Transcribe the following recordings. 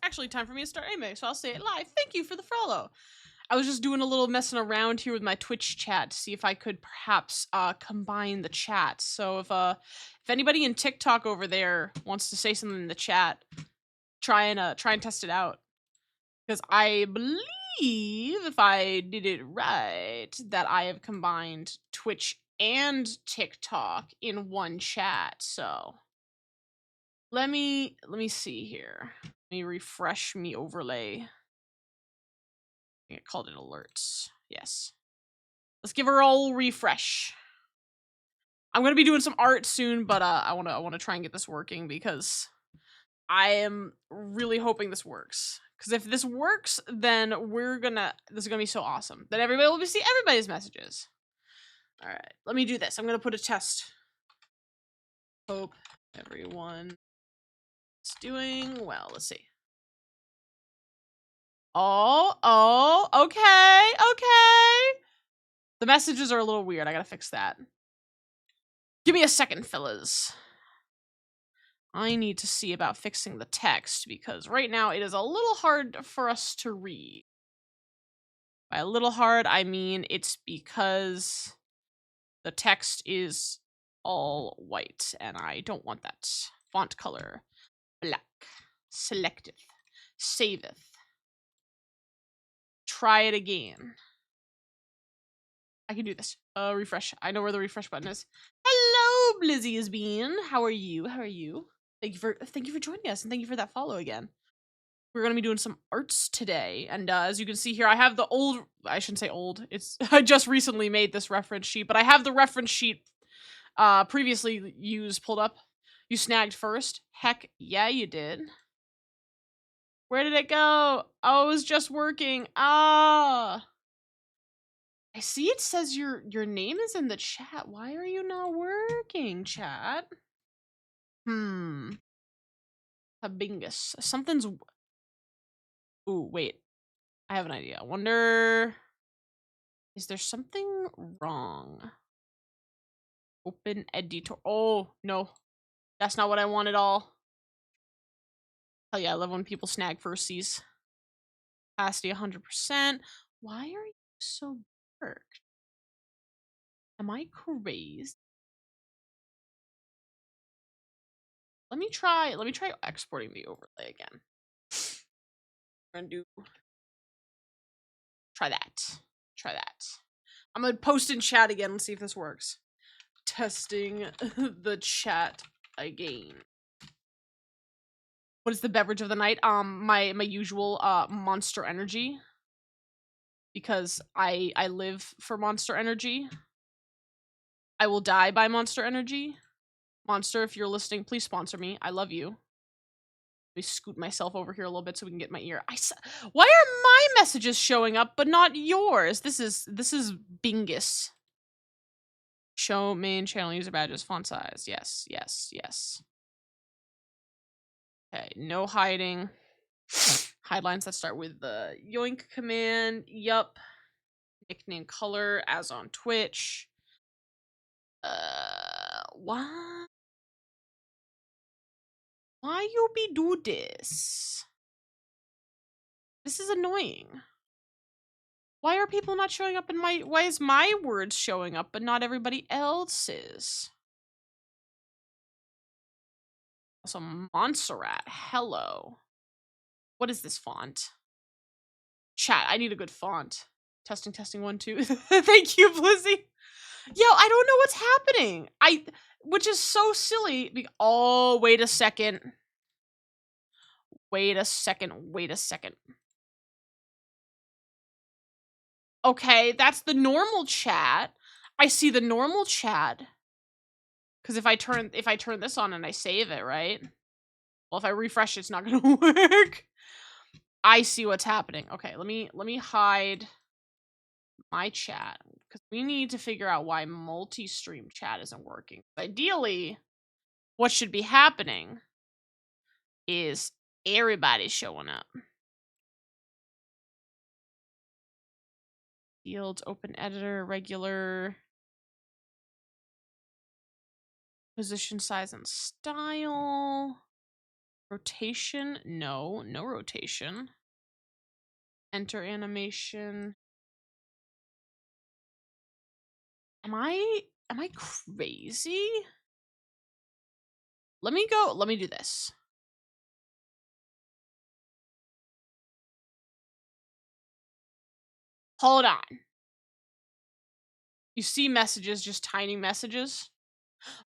actually time for me to start anyway, so I'll say it live. Thank you for the follow. I was just doing a little messing around here with my Twitch chat to see if I could perhaps combine the chat. So if anybody in TikTok over there wants to say something in the chat, try and test it out. Because I believe if I did it right, that I have combined Twitch and TikTok in one chat. So let me see here. Let me refresh me overlay. I think I called it alerts. Yes. Let's give her all refresh. I'm gonna be doing some art soon, but I wanna try and get this working because I am really hoping this works. Because if this works, then this is gonna be so awesome. Then everybody will see everybody's messages. All right, let me do this. I'm gonna put a test. Hope everyone is doing well. Let's see. Oh, okay. The messages are a little weird. I gotta fix that. Give me a second, fellas. I need to see about fixing the text because right now it is a little hard for us to read. By a little hard, I mean it's because the text is all white and I don't want that. Font color, black. Selecteth. Saveth. Try it again. I can do this. Refresh. I know where the refresh button is. Hello, Blizzy has been. How are you? Thank you for joining us and thank you for that follow again. We're gonna be doing some arts today, and as you can see here, I have the old. I shouldn't say old. It's I just recently made this reference sheet, but I have the reference sheet previously used pulled up. You snagged first. Heck yeah, you did. Where did it go? Oh, it was just working. Ah. I see it says your name is in the chat. Why are you not working, chat? Habingus. Something's... Ooh, wait. I have an idea. I wonder... Is there something wrong? Open editor. Oh, no. That's not what I want at all. Hell yeah, I love when people snag firsties. Capacity 100%. Why are you so dark? Am I crazy? Let me try exporting the overlay again. I'm gonna try that. I'm gonna post in chat again and see if this works. Testing the chat again. What is the beverage of the night? My usual Monster Energy. Because I live for Monster Energy. I will die by Monster Energy. Monster, if you're listening, please sponsor me. I love you. Let me scoot myself over here a little bit so we can get my ear. Why are my messages showing up but not yours? This is Bingus. Show main channel user badges, font size. Yes. Okay, no hiding. Hide lines that start with the yoink command. Yup. Nickname color as on Twitch. What? Why you be do this? This is annoying. Why are people not showing up in my... Why is my words showing up but not everybody else's? Also, Montserrat. Hello. What is this font? Chat, I need a good font. Testing, 1, 2. Thank you, Blizzy. Yo, I don't know what's happening. Which is so silly. Oh, wait a second. Wait a second. Okay, that's the normal chat. I see the normal chat. Because if I turn this on and I save it, right? Well, if I refresh, it's not gonna work. I see what's happening. Okay, let me hide my chat because we need to figure out why multi-stream chat isn't working. Ideally, what should be happening is everybody showing up. Fields, open editor, regular, position, size, and style. Rotation? No, no rotation. Enter animation. Am I crazy? Let me do this. Hold on. You see messages, just tiny messages?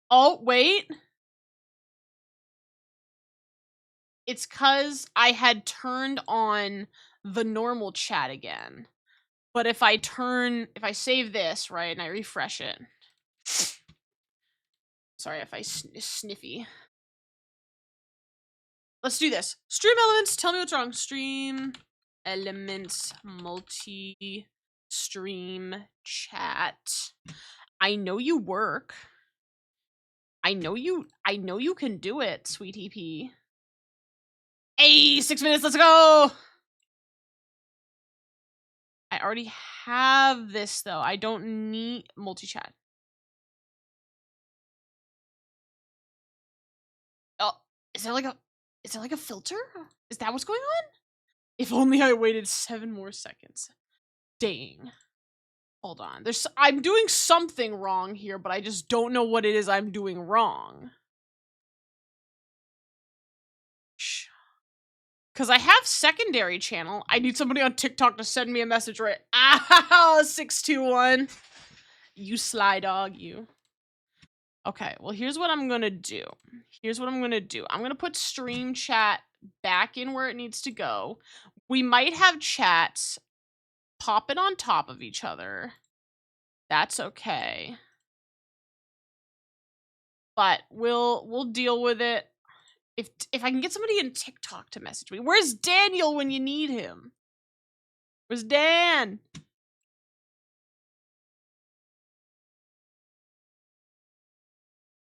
Oh, wait. It's cuz I had turned on the normal chat again. But if I save this, right, and I refresh it. Sorry if I sniffy. Let's do this. Stream elements, tell me what's wrong. Stream elements multi-stream chat. I know you work. I know you can do it, sweet EP. Hey, 6 minutes, let's go! I already have this though. I don't need multi-chat. Oh, is there like a filter? Is that what's going on? If only I waited 7 more seconds. Dang. Hold on. I'm doing something wrong here, but I just don't know what it is I'm doing wrong. Because I have secondary channel. I need somebody on TikTok to send me a message right. Ow, 621. You sly dog, you. Okay, well, here's what I'm gonna do. I'm gonna put stream chat back in where it needs to go. We might have chats popping on top of each other. That's okay. But we'll deal with it. If I can get somebody in TikTok to message me. Where's Daniel when you need him? Where's Dan?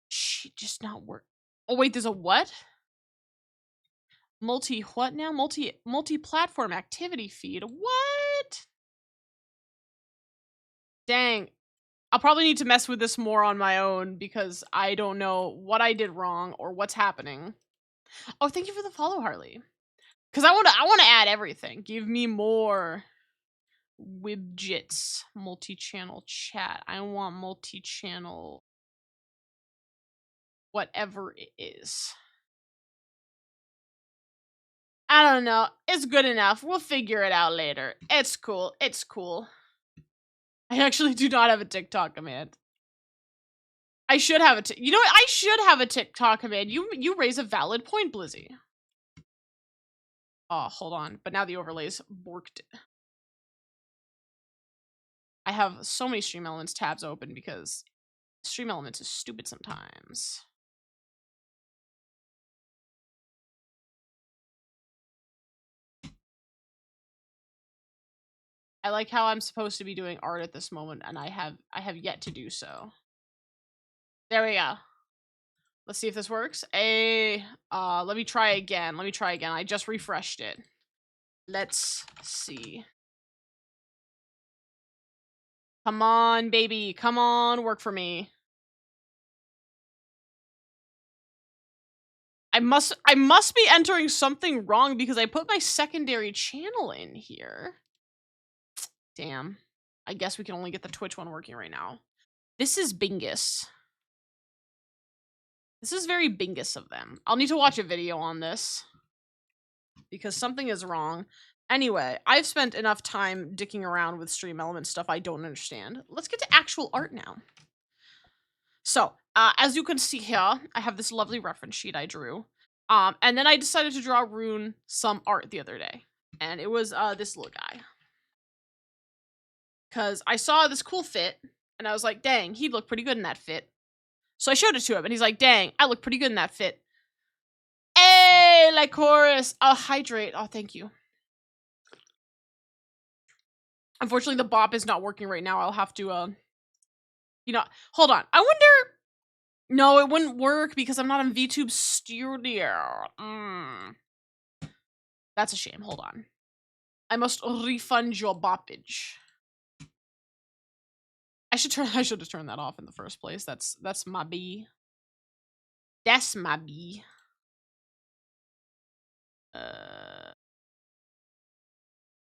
Shit, just not work. Oh wait, there's a what? What now? Multi-platform activity feed. What? Dang. I'll probably need to mess with this more on my own because I don't know what I did wrong or what's happening. Oh, thank you for the follow, Harley. Because I want to add everything. Give me more widgets. Multi-channel chat. I want multi-channel whatever it is. I don't know. It's good enough. We'll figure it out later. It's cool. It's cool. I actually do not have a TikTok command. I should have you know what? I should have a TikTok command. You raise a valid point, Blizzy. Oh, hold on. But now the overlays borked. I have so many Stream Elements tabs open because Stream Elements is stupid sometimes. I like how I'm supposed to be doing art at this moment, and I have yet to do so. There we go. Let's see if this works. Let me try again. I just refreshed it. Let's see. Come on, baby. Come on, work for me. I must be entering something wrong because I put my secondary channel in here. Damn. I guess we can only get the Twitch one working right now. This is Bingus. This is very Bingus of them. I'll need to watch a video on this because something is wrong. Anyway, I've spent enough time dicking around with Stream Element stuff I don't understand. Let's get to actual art now. So, as you can see here, I have this lovely reference sheet I drew. And then I decided to draw Rune some art the other day. And it was this little guy. Because I saw this cool fit, and I was like, dang, he'd look pretty good in that fit. So I showed it to him, and he's like, dang, I look pretty good in that fit. Hey, Lycoris! I'll hydrate. Oh, thank you. Unfortunately, the bop is not working right now. I'll have to, you know, hold on. I wonder... No, it wouldn't work because I'm not in VTube Studio. That's a shame. Hold on. I must refund your boppage. I should have turned that off in the first place. That's my B. That's my B.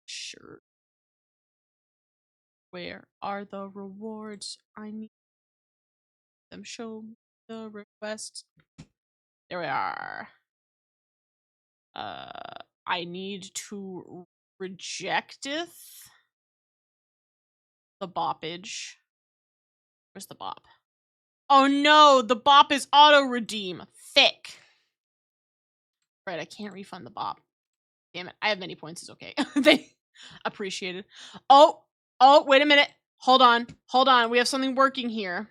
Sure. Where are the rewards? I need them. Show me the requests. There we are. I need to rejecteth the boppage. Where's the bop? Oh no, the bop is auto redeem. Thick. Right, I can't refund the bop. Damn it, I have many points. It's okay. They appreciate it. Oh, wait a minute. Hold on. We have something working here.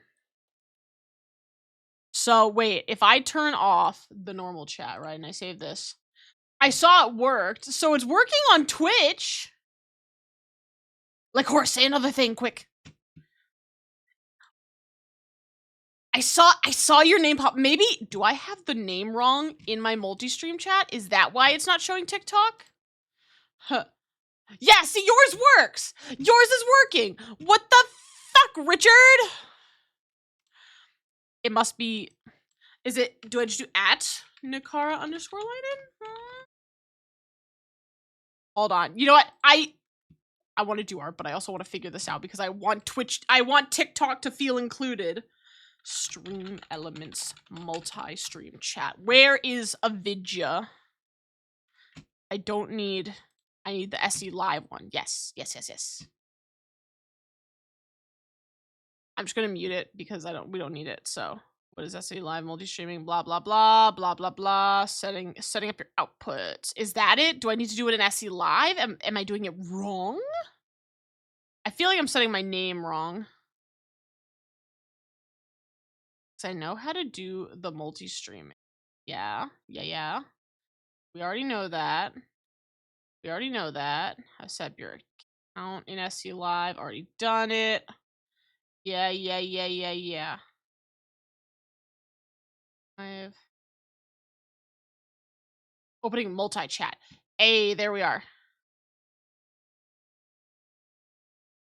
So wait, if I turn off the normal chat, right, and I save this, I saw it worked. So it's working on Twitch. Like, horse, say another thing, quick. I saw your name pop. Maybe, do I have the name wrong in my multi-stream chat? Is that why it's not showing TikTok? Huh. Yeah, see, yours works. Yours is working. What the fuck, Richard? It must be, do I just do @Nikara_Leiden? Hold on. You know what? I want to do art, but I also want to figure this out because I want TikTok to feel included. Stream elements, multi-stream chat. Where is Avidya? I need the SE Live one. Yes. I'm just gonna mute it because we don't need it. So what is SE Live multi-streaming? Blah blah blah blah blah blah. Setting up your output. Is that it? Do I need to do it in SE Live? Am I doing it wrong? I feel like I'm setting my name wrong. I know how to do the multi-streaming. Yeah. We already know that. I set up your account in SC Live. Already done it. Yeah. I've opening multi-chat. Hey, there we are.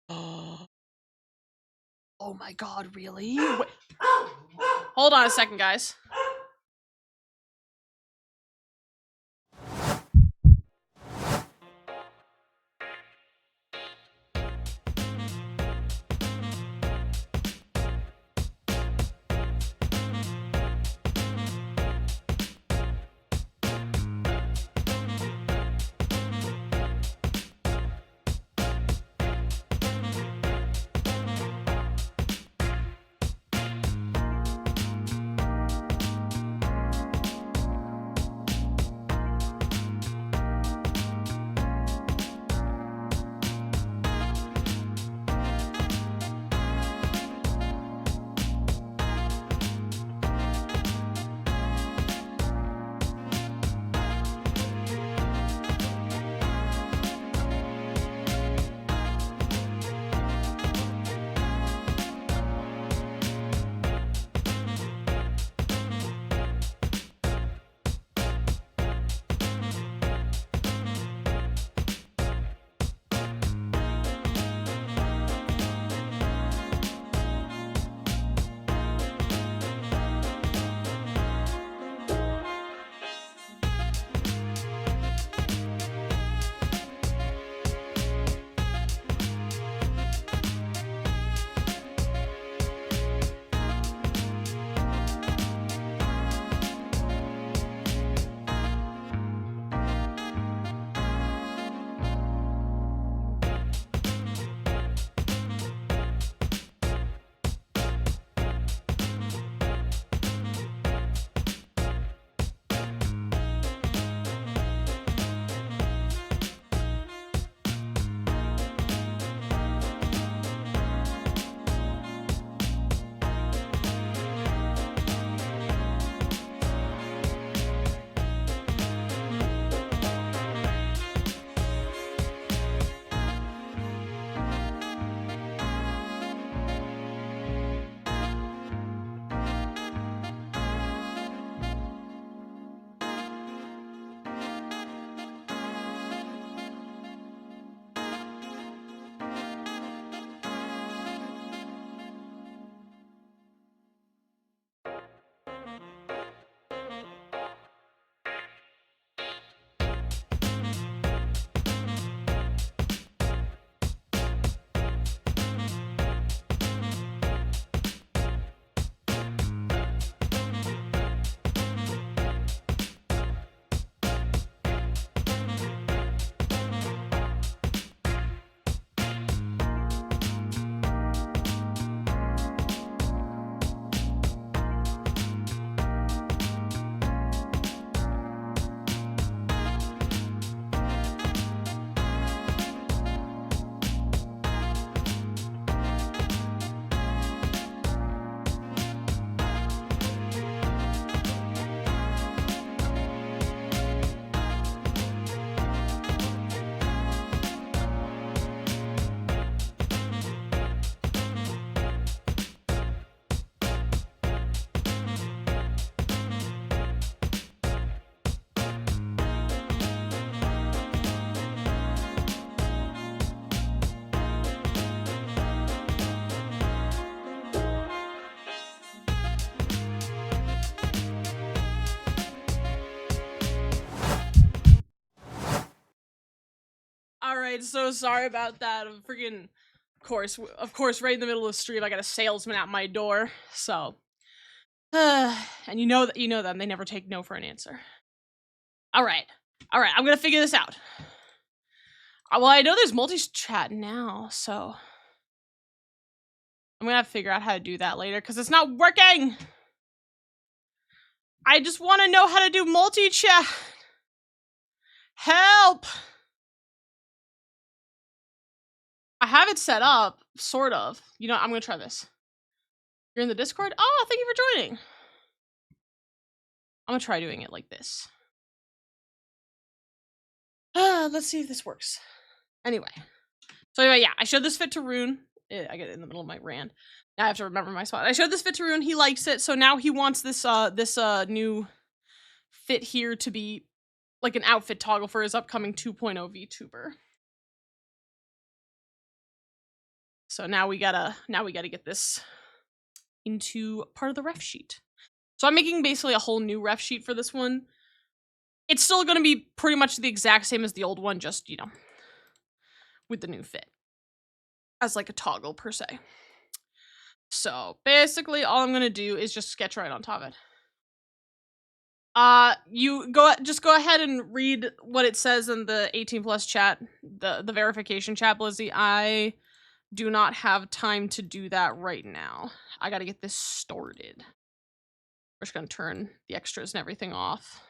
Oh my god, really? Wait. Hold on a second, guys. All right, so sorry about that. I'm freaking, of course, right in the middle of the street, I got a salesman at my door. So, and you know them. They never take no for an answer. All right, I'm gonna figure this out. Well, I know there's multi-chat now, so I'm gonna have to figure out how to do that later because it's not working. I just want to know how to do multi-chat. Help! I have it set up, sort of. You know, I'm gonna try this. You're in the Discord? Oh, thank you for joining. I'm gonna try doing it like this. Let's see if this works. Anyway. So anyway, yeah, I showed this fit to Rune. I get it in the middle of my rant. Now I have to remember my spot. I showed this fit to Rune. He likes it. So now he wants this new fit here to be like an outfit toggle for his upcoming 2.0 VTuber. So now we gotta get this into part of the ref sheet. So I'm making basically a whole new ref sheet for this one. It's still gonna be pretty much the exact same as the old one, just, you know, with the new fit. As like a toggle per se. So basically all I'm gonna do is just sketch right on top of it. You just go ahead and read what it says in the 18+ chat, the verification chat, Blizzy. I do not have time to do that right now. I gotta get this started. We're just gonna turn the extras and everything off.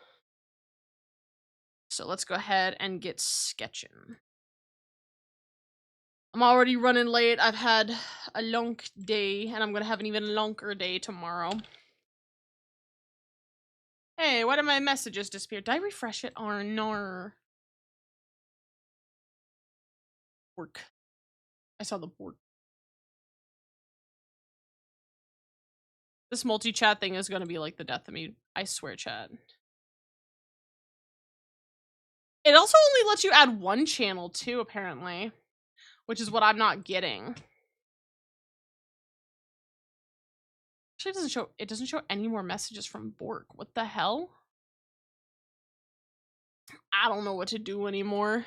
So let's go ahead and get sketching. I'm already running late. I've had a long day, and I'm gonna have an even longer day tomorrow. Hey, why did my messages disappear? Did I refresh it? Or no? Work. I saw the board. This multi-chat thing is gonna be like the death of me. I swear, chat. It also only lets you add one channel too, apparently. Which is what I'm not getting. Actually, it doesn't show any more messages from Bork. What the hell? I don't know what to do anymore.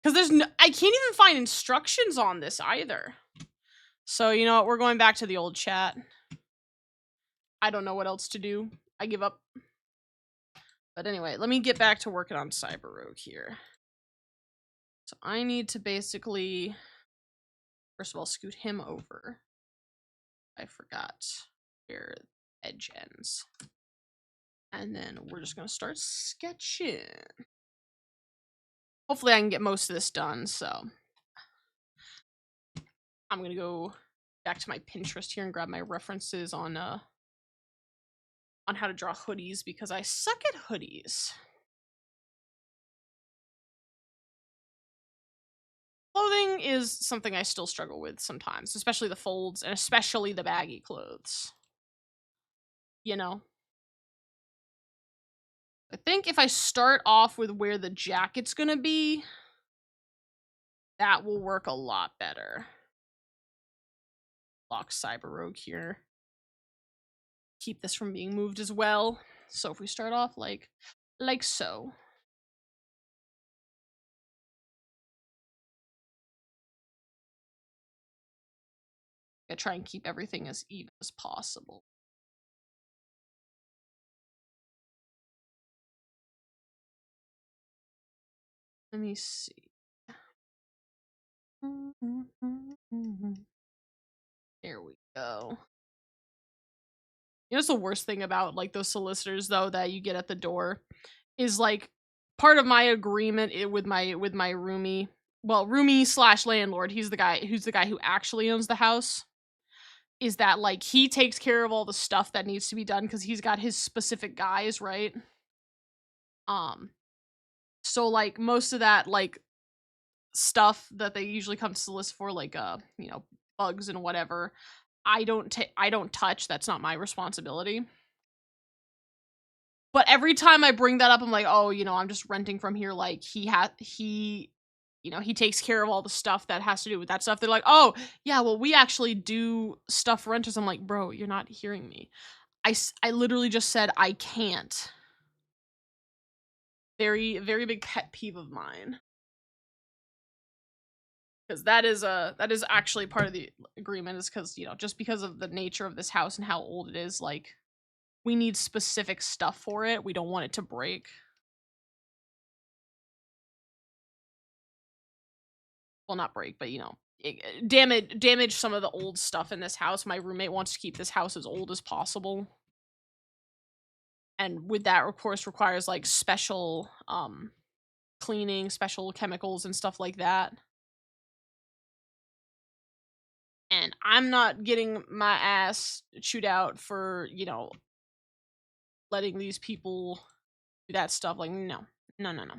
Because I can't even find instructions on this either. So, you know what? We're going back to the old chat. I don't know what else to do. I give up. But anyway, let me get back to working on CyberRogue here. So I need to basically, first of all, scoot him over. I forgot where edge ends. And then we're just going to start sketching. Hopefully I can get most of this done, so. I'm going to go back to my Pinterest here and grab my references on how to draw hoodies because I suck at hoodies. Clothing is something I still struggle with sometimes, especially the folds and especially the baggy clothes. You know? I think if I start off with where the jacket's gonna be, that will work a lot better. Lock CyberRogue here. Keep this from being moved as well. So if we start off like so. I try and keep everything as even as possible. Let me see. There we go. You know what's the worst thing about like those solicitors though that you get at the door is like part of my agreement with my roomie. Well, roomie / landlord, he's the guy who actually owns the house. Is that like he takes care of all the stuff that needs to be done because he's got his specific guys, right? So like most of that like stuff that they usually come to solicit for, like you know, bugs and whatever, I don't touch. That's not my responsibility. But every time I bring that up, I'm like, oh, you know, I'm just renting from here. Like he you know, he takes care of all the stuff that has to do with that stuff. They're like, oh yeah, well we actually do stuff for renters. I'm like, bro, you're not hearing me. I literally just said I can't. Very, very big pet peeve of mine. Because that is actually part of the agreement, is because, you know, just because of the nature of this house and how old it is, like, we need specific stuff for it. We don't want it to break. Well, not break, but, you know, damage some of the old stuff in this house. My roommate wants to keep this house as old as possible. And with that, of course, requires, like, special, cleaning, special chemicals and stuff like that. And I'm not getting my ass chewed out for, you know, letting these people do that stuff. Like, no. No, no, no.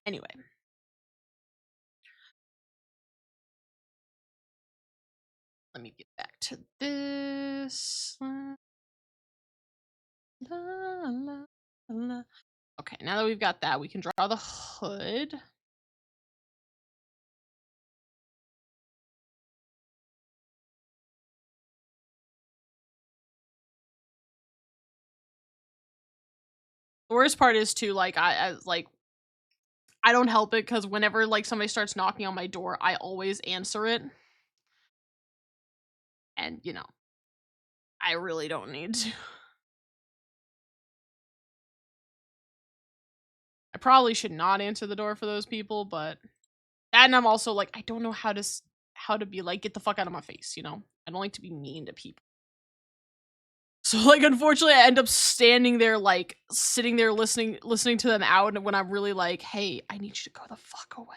Anyway. Let me get back to this. La, la, la. Okay, now that we've got that, we can draw the hood. The worst part is too, like, I don't help it, because whenever, like, somebody starts knocking on my door, I always answer it. And, you know, I really don't need to. I probably should not answer the door for those people, but... And I'm also, like, I don't know how to be like, get the fuck out of my face, you know? I don't like to be mean to people. So, like, unfortunately, I end up standing there, like, sitting there listening to them out, and when I'm really like, hey, I need you to go the fuck away.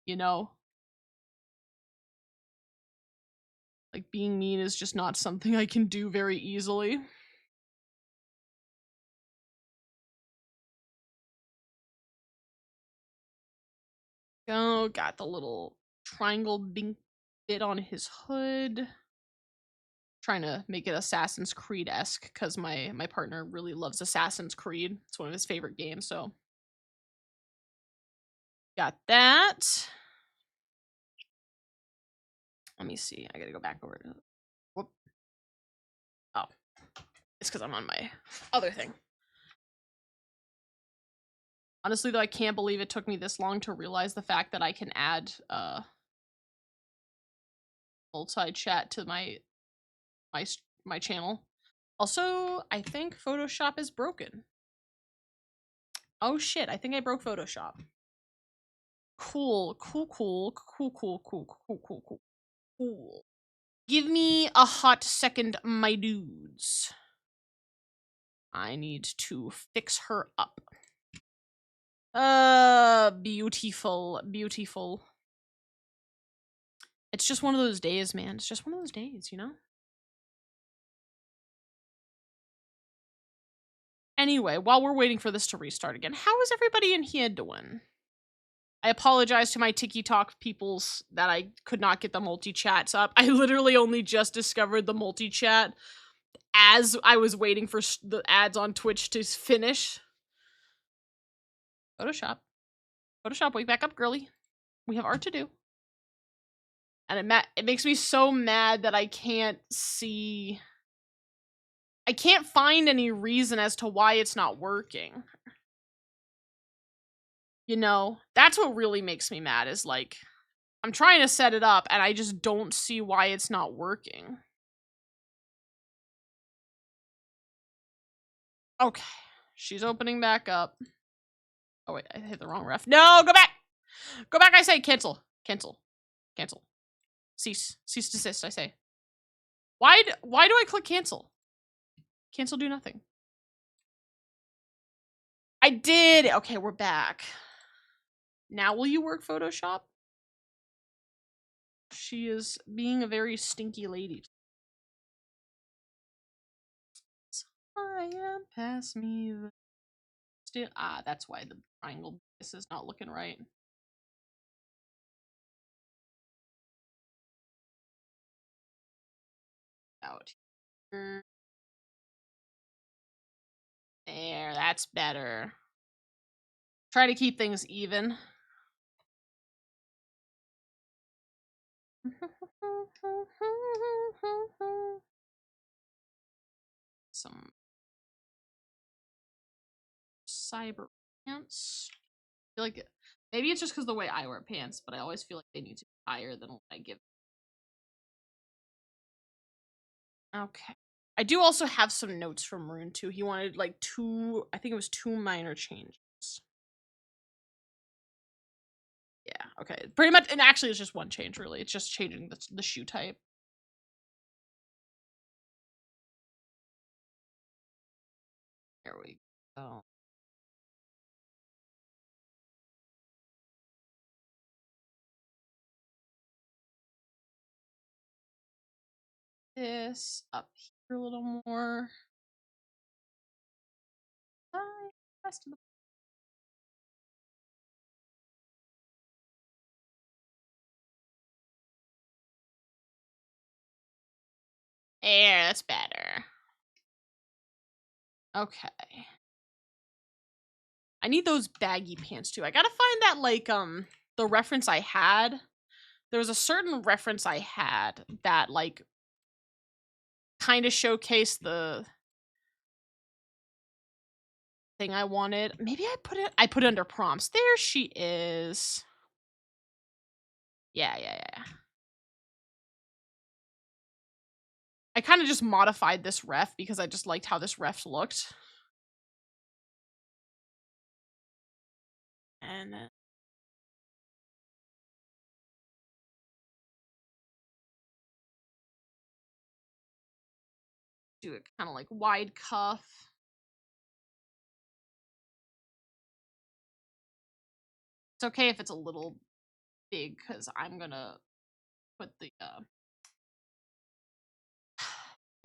You know? Like, being mean is just not something I can do very easily. Oh, got the little triangle bit on his hood. Trying to make it Assassin's Creed-esque, because my partner really loves Assassin's Creed. It's one of his favorite games, so. Got that. Let me see. I gotta go back over to... Whoop. Oh. It's because I'm on my other thing. Honestly, though, I can't believe it took me this long to realize the fact that I can add multi-chat to my channel. Also, I think Photoshop is broken. Oh shit, I think I broke Photoshop. Cool. Give me a hot second, my dudes. I need to fix her up. Beautiful. It's just one of those days, man. It's just one of those days, you know? Anyway, while we're waiting for this to restart again, how is everybody in here doing? I apologize to my TikTok peoples that I could not get the multi-chats up. I literally only just discovered the multi-chat as I was waiting for the ads on Twitch to finish. Photoshop, wake back up, girly. We have art to do. And it makes me so mad that I can't see... I can't find any reason as to why it's not working. You know? That's what really makes me mad, is like... I'm trying to set it up, and I just don't see why it's not working. Okay. She's opening back up. Oh, wait. I hit the wrong ref. No! Go back! Go back, I say! Cancel. Cease. Cease desist, I say. Why do I click cancel? Cancel do nothing. I did! Okay, we're back. Now will you work Photoshop? She is being a very stinky lady. I am pass me the... Still, that's why the triangle this is not looking right. Out here. There, that's better. Try to keep things even. some cyber pants. I feel like maybe it's just because the way I wear pants, but I always feel like they need to be higher than what I give. Okay. I do also have some notes from Rune too. He wanted like I think it was 2 minor changes. Yeah, okay. Pretty much, and actually it's just one change really. It's just changing the shoe type. There we go. This up here a little more. Rest of the there, that's better. Okay. I need those baggy pants too. I gotta find that like the reference I had. There was a certain reference I had that like kind of showcased the thing I wanted. Maybe I put it under prompts. There she is. Yeah. I kind of just modified this ref because I just liked how this ref looked. And then do it kind of like wide cuff. It's okay if it's a little big because I'm gonna put the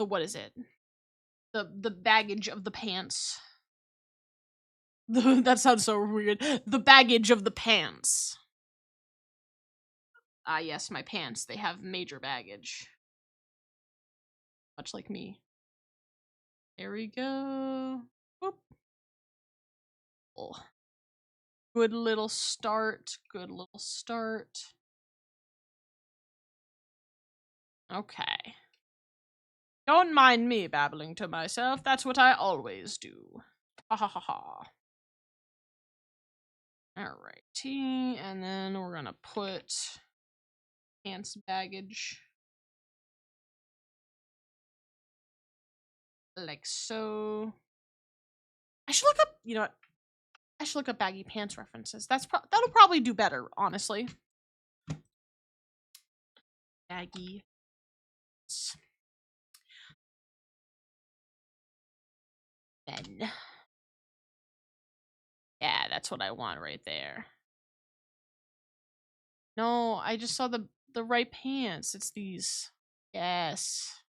what is it? The baggage of the pants. That sounds so weird. The baggage of the pants. Ah, yes, my pants. They have major baggage. Much like me. There we go. Whoop. Oh. Good little start. Good little start. Okay. Don't mind me babbling to myself. That's what I always do. Ha ha ha ha. Alrighty. And then we're gonna put pants baggage. Like so. I should look up, you know what? I should look up baggy pants references. That'll probably do better, honestly. Baggy. Then. Yeah, that's what I want right there. No, I just saw the right pants. It's these. Yes.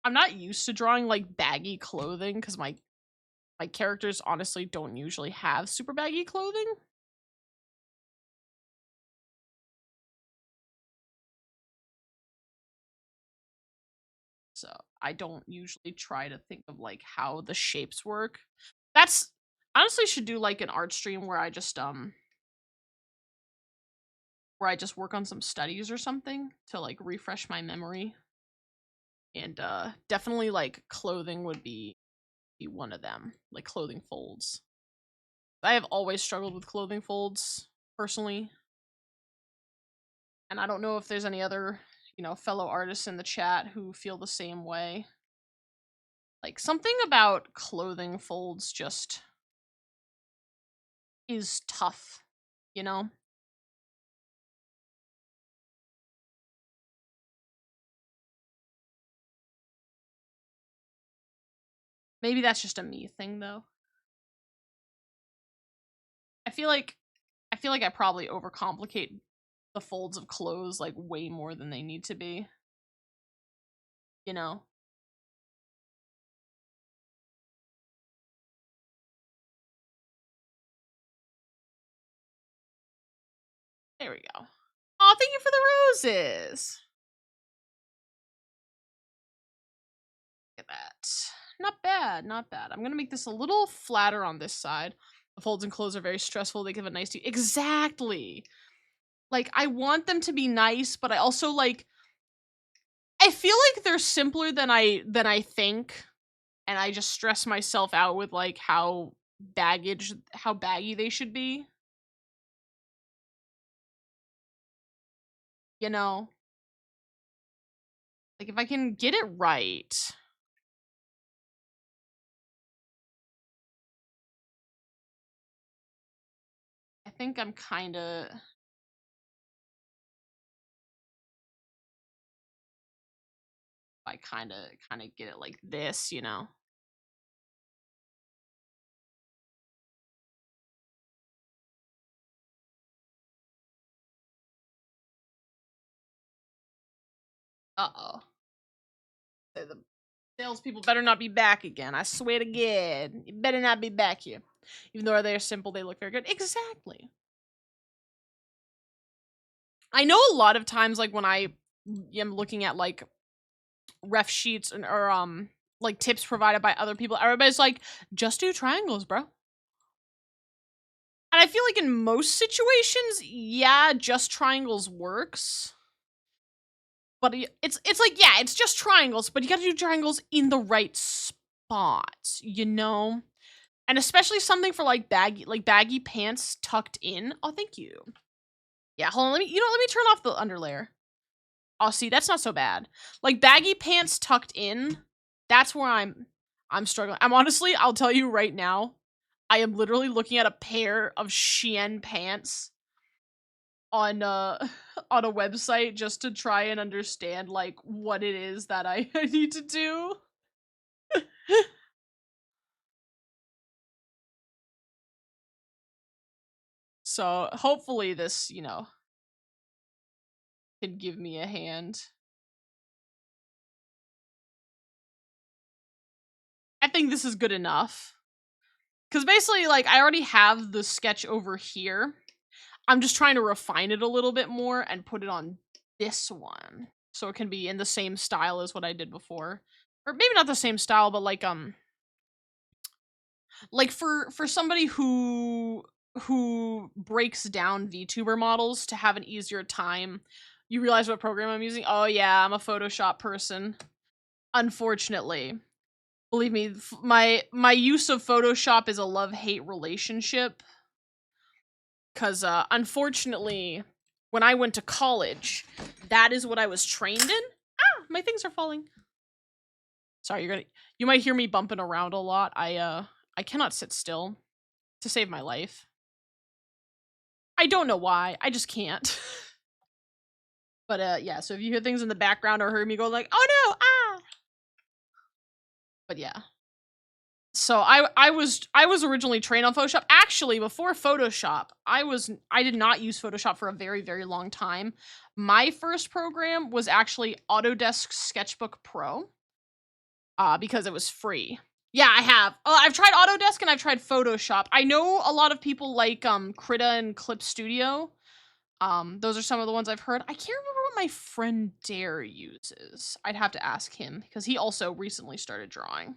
I'm not used to drawing like baggy clothing because my characters honestly don't usually have super baggy clothing. So I don't usually try to think of like how the shapes work. That's honestly should do like an art stream where I just work on some studies or something to like refresh my memory. And definitely like clothing would be one of them, like clothing folds. I have always struggled with clothing folds personally. And I don't know if there's any other, fellow artists in the chat who feel the same way. Like something about clothing folds just is tough, you know? Maybe that's just a me thing though. I feel like I probably overcomplicate the folds of clothes like way more than they need to be. You know? There we go. Oh, thank you for the roses. Look at that. Not bad, not bad. I'm gonna make this a little flatter on this side. The folds and clothes are very stressful. They give a nice Exactly. like, I want them to be nice, but I also, like, I feel like they're simpler than I think, and I just stress myself out with, like, how baggy they should be, you know? Like, if I can get it right, I think I'm I kinda get it like this, you know? Uh-oh. The salespeople better not be back again. I swear to God. You better not be back here. Even though they're simple, they look very good. Exactly. I know a lot of times, like, when I am looking at, like, ref sheets or like, tips provided by other people, everybody's like, just do triangles, bro. And I feel like in most situations, yeah, just triangles works. But it's like, yeah, it's just triangles, but you gotta do triangles in the right spots, you know? And especially something for, like, baggy pants tucked in. Oh, thank you. Yeah, hold on, let me turn off the underlayer. Oh, see, that's not so bad. Like, baggy pants tucked in, that's where I'm struggling. I'll tell you right now, I am literally looking at a pair of Shein pants on, on a website just to try and understand, like, what it is that I I need to do. So, hopefully this, can give me a hand. I think this is good enough. Because basically, like, I already have the sketch over here. I'm just trying to refine it a little bit more and put it on this one. So it can be in the same style as what I did before. Or maybe not the same style, but like for somebody who breaks down VTuber models to have an easier time. You realize what program I'm using? Oh yeah, I'm a Photoshop person. Unfortunately. Believe me, my use of Photoshop is a love-hate relationship. Cause unfortunately, when I went to college, that is what I was trained in. Ah, my things are falling. Sorry, you might hear me bumping around a lot. I cannot sit still to save my life. I don't know why. I just can't. But yeah, so if you hear things in the background or hear me go like, "Oh no, ah." But yeah. So I was originally trained on Photoshop. Actually, before Photoshop, I did not use Photoshop for a very, very long time. My first program was actually Autodesk Sketchbook Pro, because it was free. Yeah, I have. I've tried Autodesk and I've tried Photoshop. I know a lot of people like Krita and Clip Studio. Those are some of the ones I've heard. I can't remember what my friend Dare uses. I'd have to ask him because he also recently started drawing.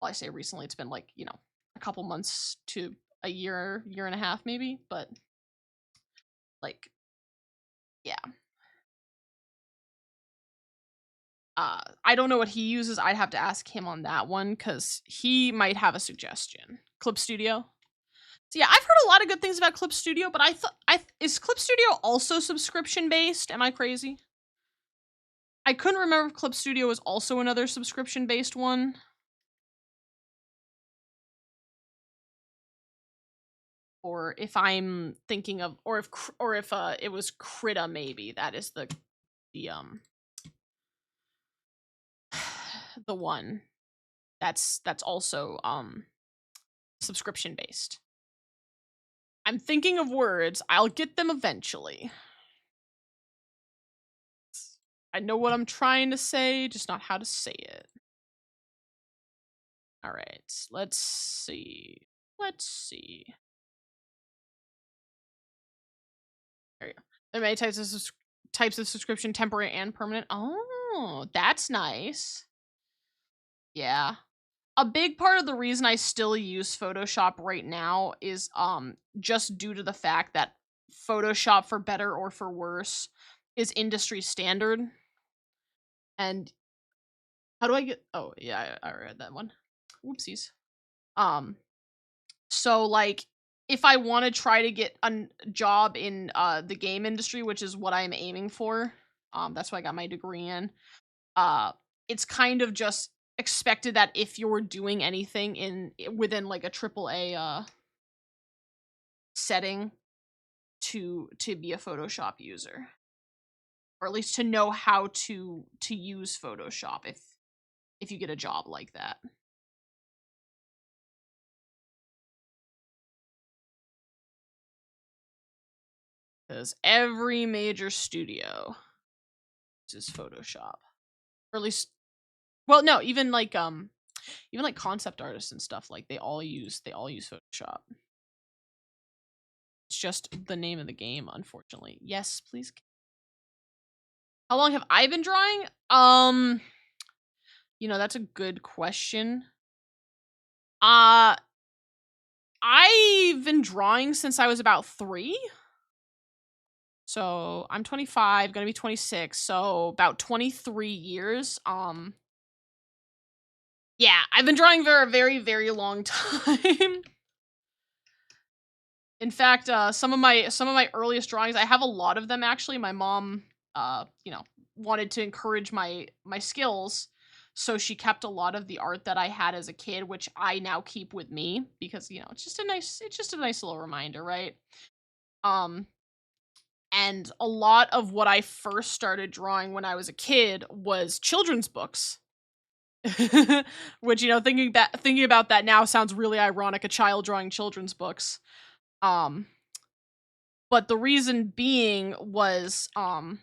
Well, I say recently, it's been like, a couple months to a year and a half maybe, but like, yeah. I don't know what he uses. I'd have to ask him on that one because he might have a suggestion. Clip Studio. So yeah, I've heard a lot of good things about Clip Studio, but I thought is Clip Studio also subscription based? Am I crazy? I couldn't remember if Clip Studio was also another subscription based one. Or if I'm thinking of, or if it was Krita, maybe that is the the one that's also subscription based. I'm thinking of words. I'll get them eventually. I know what I'm trying to say, just not how to say it. All right, let's see. Let's see. There you go. There are many types of subscription, temporary and permanent. Oh, that's nice. Yeah. A big part of the reason I still use Photoshop right now is just due to the fact that Photoshop, for better or for worse, is industry standard. And how do I get? Oh yeah, I read that one. Whoopsies. So like, if I want to try to get a job in the game industry, which is what I'm aiming for, that's what I got my degree in. It's kind of just expected that if you're doing anything within like a AAA setting, to be a Photoshop user, or at least to know how to use Photoshop if you get a job like that. Because every major studio uses Photoshop, or at least, well, no, even like concept artists and stuff, like they all use Photoshop. It's just the name of the game, unfortunately. Yes, please. How long have I been drawing? That's a good question. I've been drawing since I was about 3. So I'm 25, gonna be 26, so about 23 years. Yeah, I've been drawing for a very, very long time. In fact, some of my earliest drawings, I have a lot of them actually. My mom, wanted to encourage my skills, so she kept a lot of the art that I had as a kid, which I now keep with me because it's just a nice little reminder, right? And a lot of what I first started drawing when I was a kid was children's books. Which, thinking about that now sounds really ironic, a child drawing children's books. But the reason being was, I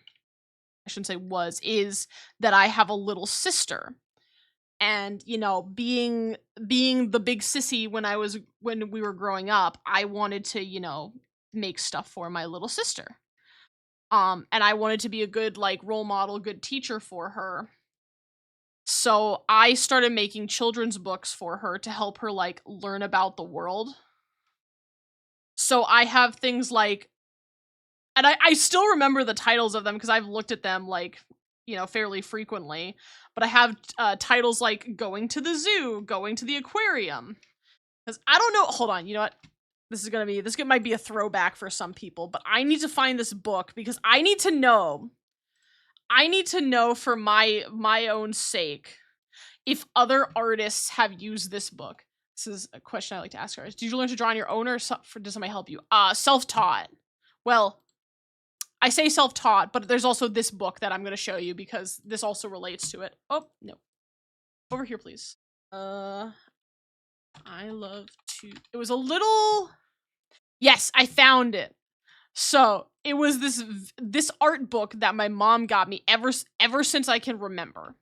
shouldn't say was, is that I have a little sister. And, being the big sissy when we were growing up, I wanted to, make stuff for my little sister. And I wanted to be a good, like, role model, good teacher for her. So I started making children's books for her to help her, like, learn about the world. So I have things like, and I still remember the titles of them because I've looked at them, like, fairly frequently. But I have titles like Going to the Zoo, Going to the Aquarium. Because I don't know, hold on, you know what? This might be a throwback for some people, but I need to find this book because I need to know for my own sake if other artists have used this book. This is a question I like to ask artists. Did you learn to draw on your own, or did somebody help you? Self-taught. Well, I say self-taught, but there's also this book that I'm going to show you because this also relates to it. Oh, no. Over here, please. I love to... It was a little... Yes, I found it. So, it was this art book that my mom got me ever since I can remember.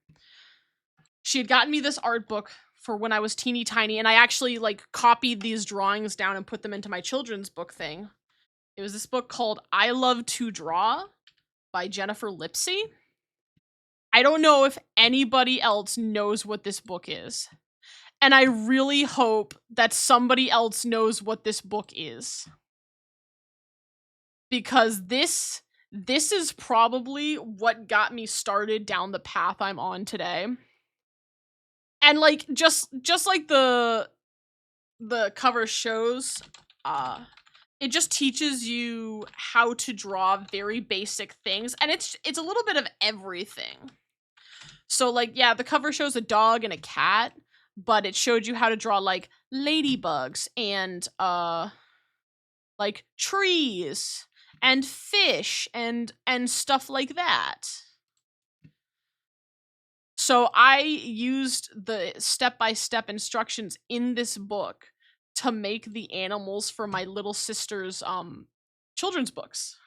She had gotten me this art book for when I was teeny tiny, and I actually, like, copied these drawings down and put them into my children's book thing. It was this book called I Love to Draw by Jennifer Lipsey. I don't know if anybody else knows what this book is. And I really hope that somebody else knows what this book is. Because this is probably what got me started down the path I'm on today. And like just like the cover shows, it just teaches you how to draw very basic things, and it's a little bit of everything. So like, yeah, the cover shows a dog and a cat, but it showed you how to draw like ladybugs and like trees and fish and stuff like that. So I used the step-by-step instructions in this book to make the animals for my little sister's children's books.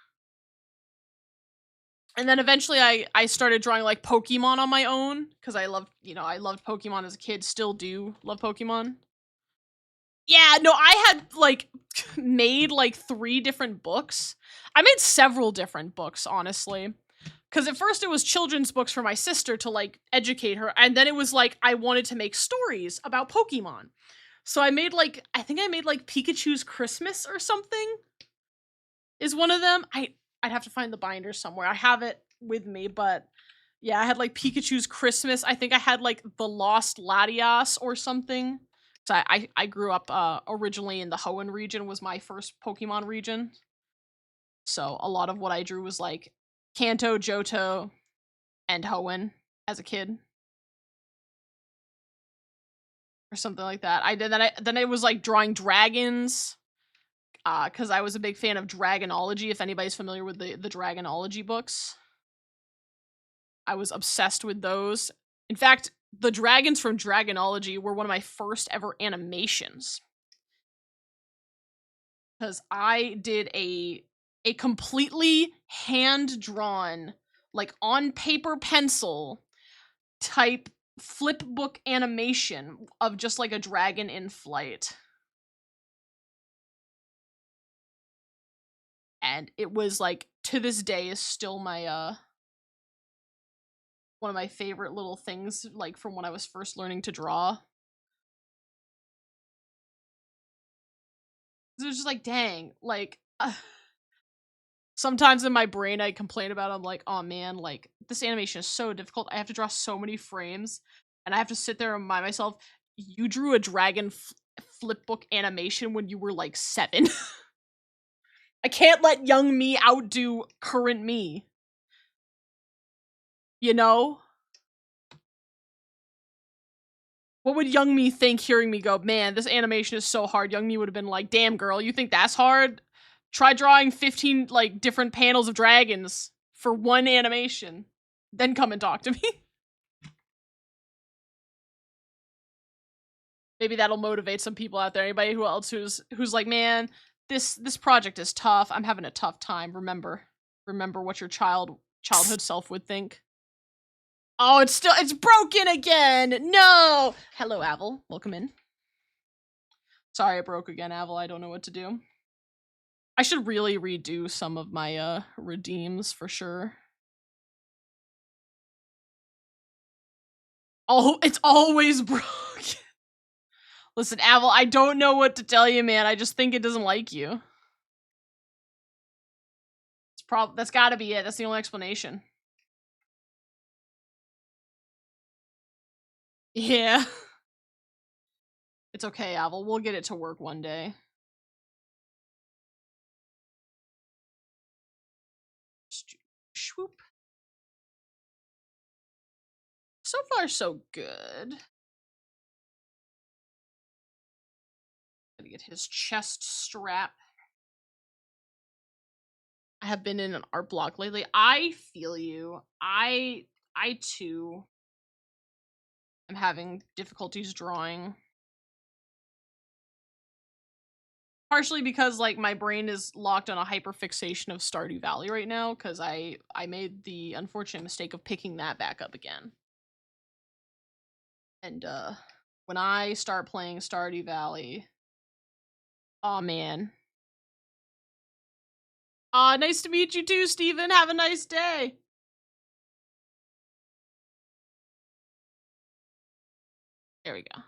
And then eventually I started drawing like Pokemon on my own because I loved Pokemon as a kid, still do love Pokemon. Yeah, no, I had like made like 3 different books. I made several different books, honestly. Because at first it was children's books for my sister to like educate her, and then it was like I wanted to make stories about Pokemon. So I think I made like Pikachu's Christmas or something. is one of them. I'd have to find the binder somewhere. I have it with me, but yeah, I had like Pikachu's Christmas. I think I had like the Lost Latias or something. So I grew up originally in the Hoenn region was my first Pokemon region. So a lot of what I drew was like Kanto, Johto, and Hoenn as a kid. Or something like that. I did that. Then I was like drawing dragons, because I was a big fan of Dragonology. If anybody's familiar with the Dragonology books, I was obsessed with those. In fact, the dragons from Dragonology were one of my first ever animations, because I did a completely hand drawn, like on paper pencil type flip book animation of just like a dragon in flight. And it was like to this day is still my one of my favorite little things, like from when I was first learning to draw. It was just like, dang, like sometimes in my brain I complain about it, I'm like, oh man, like this animation is so difficult. I have to draw so many frames and I have to sit there and remind myself, you drew a dragon flip book animation when you were like 7. I can't let young me outdo current me. You know? What would young me think hearing me go, man, this animation is so hard? Young me would have been like, damn girl, you think that's hard? Try drawing 15 like different panels of dragons for one animation. Then come and talk to me. Maybe that'll motivate some people out there. Anybody who else who's like, man, this project is tough. I'm having a tough time. Remember what your childhood self would think. Oh, it's broken again. No. Hello, Avel. Welcome in. Sorry, it broke again, Avel. I don't know what to do. I should really redo some of my redeems for sure. Oh, it's always broken. Listen, Avel, I don't know what to tell you, man. I just think it doesn't like you. That's gotta be it. That's the only explanation. Yeah. It's okay, Avel. We'll get it to work one day. Swoop. So far, so good. Gotta get his chest strap. I have been in an art block lately. I feel you. I too am having difficulties drawing. Partially because like my brain is locked on a hyperfixation of Stardew Valley right now, because I made the unfortunate mistake of picking that back up again. And when I start playing Stardew Valley, oh man. Nice to meet you too, Steven. Have a nice day. There we go.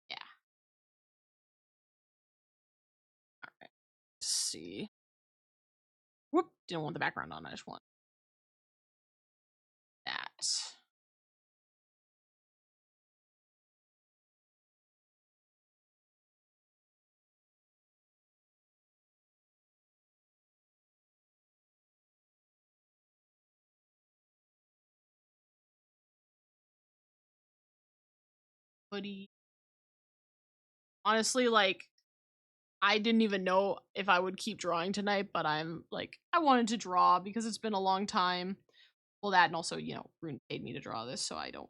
Yeah. All right. Let's see. Whoop. Didn't want the background on. I just want that. Buddy. Honestly, like, I didn't even know if I would keep drawing tonight, but I'm like, I wanted to draw because it's been a long time. Well, that and also, you know, Rune paid me to draw this, so I don't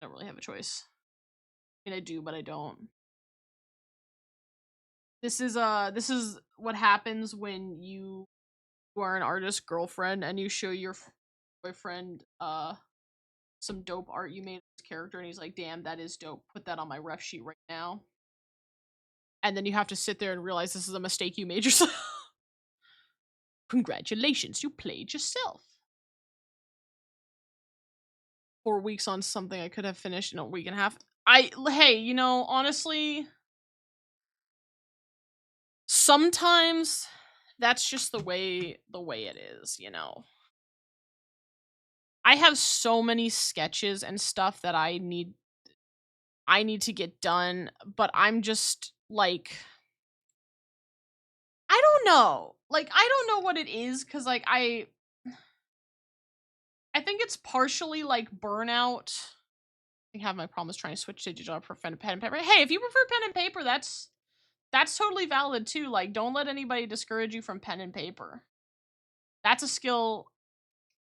really have a choice. I mean, I do, but I don't. This is what happens when you are an artist girlfriend and you show your boyfriend some dope art you made of this character, and he's like, damn, that is dope. Put that on my ref sheet right now. And then you have to sit there and realize this is a mistake you made yourself. Congratulations, you played yourself. 4 weeks on something I could have finished in a week and a half. Hey, you know, honestly, sometimes that's just the way it is, you know. I have so many sketches and stuff that I need to get done, but I'm just like I don't know. Like I don't know what it is cuz like I think it's partially like burnout. I have my problems trying to switch to digital for pen and paper. Hey, if you prefer pen and paper, that's totally valid too. Like don't let anybody discourage you from pen and paper. That's a skill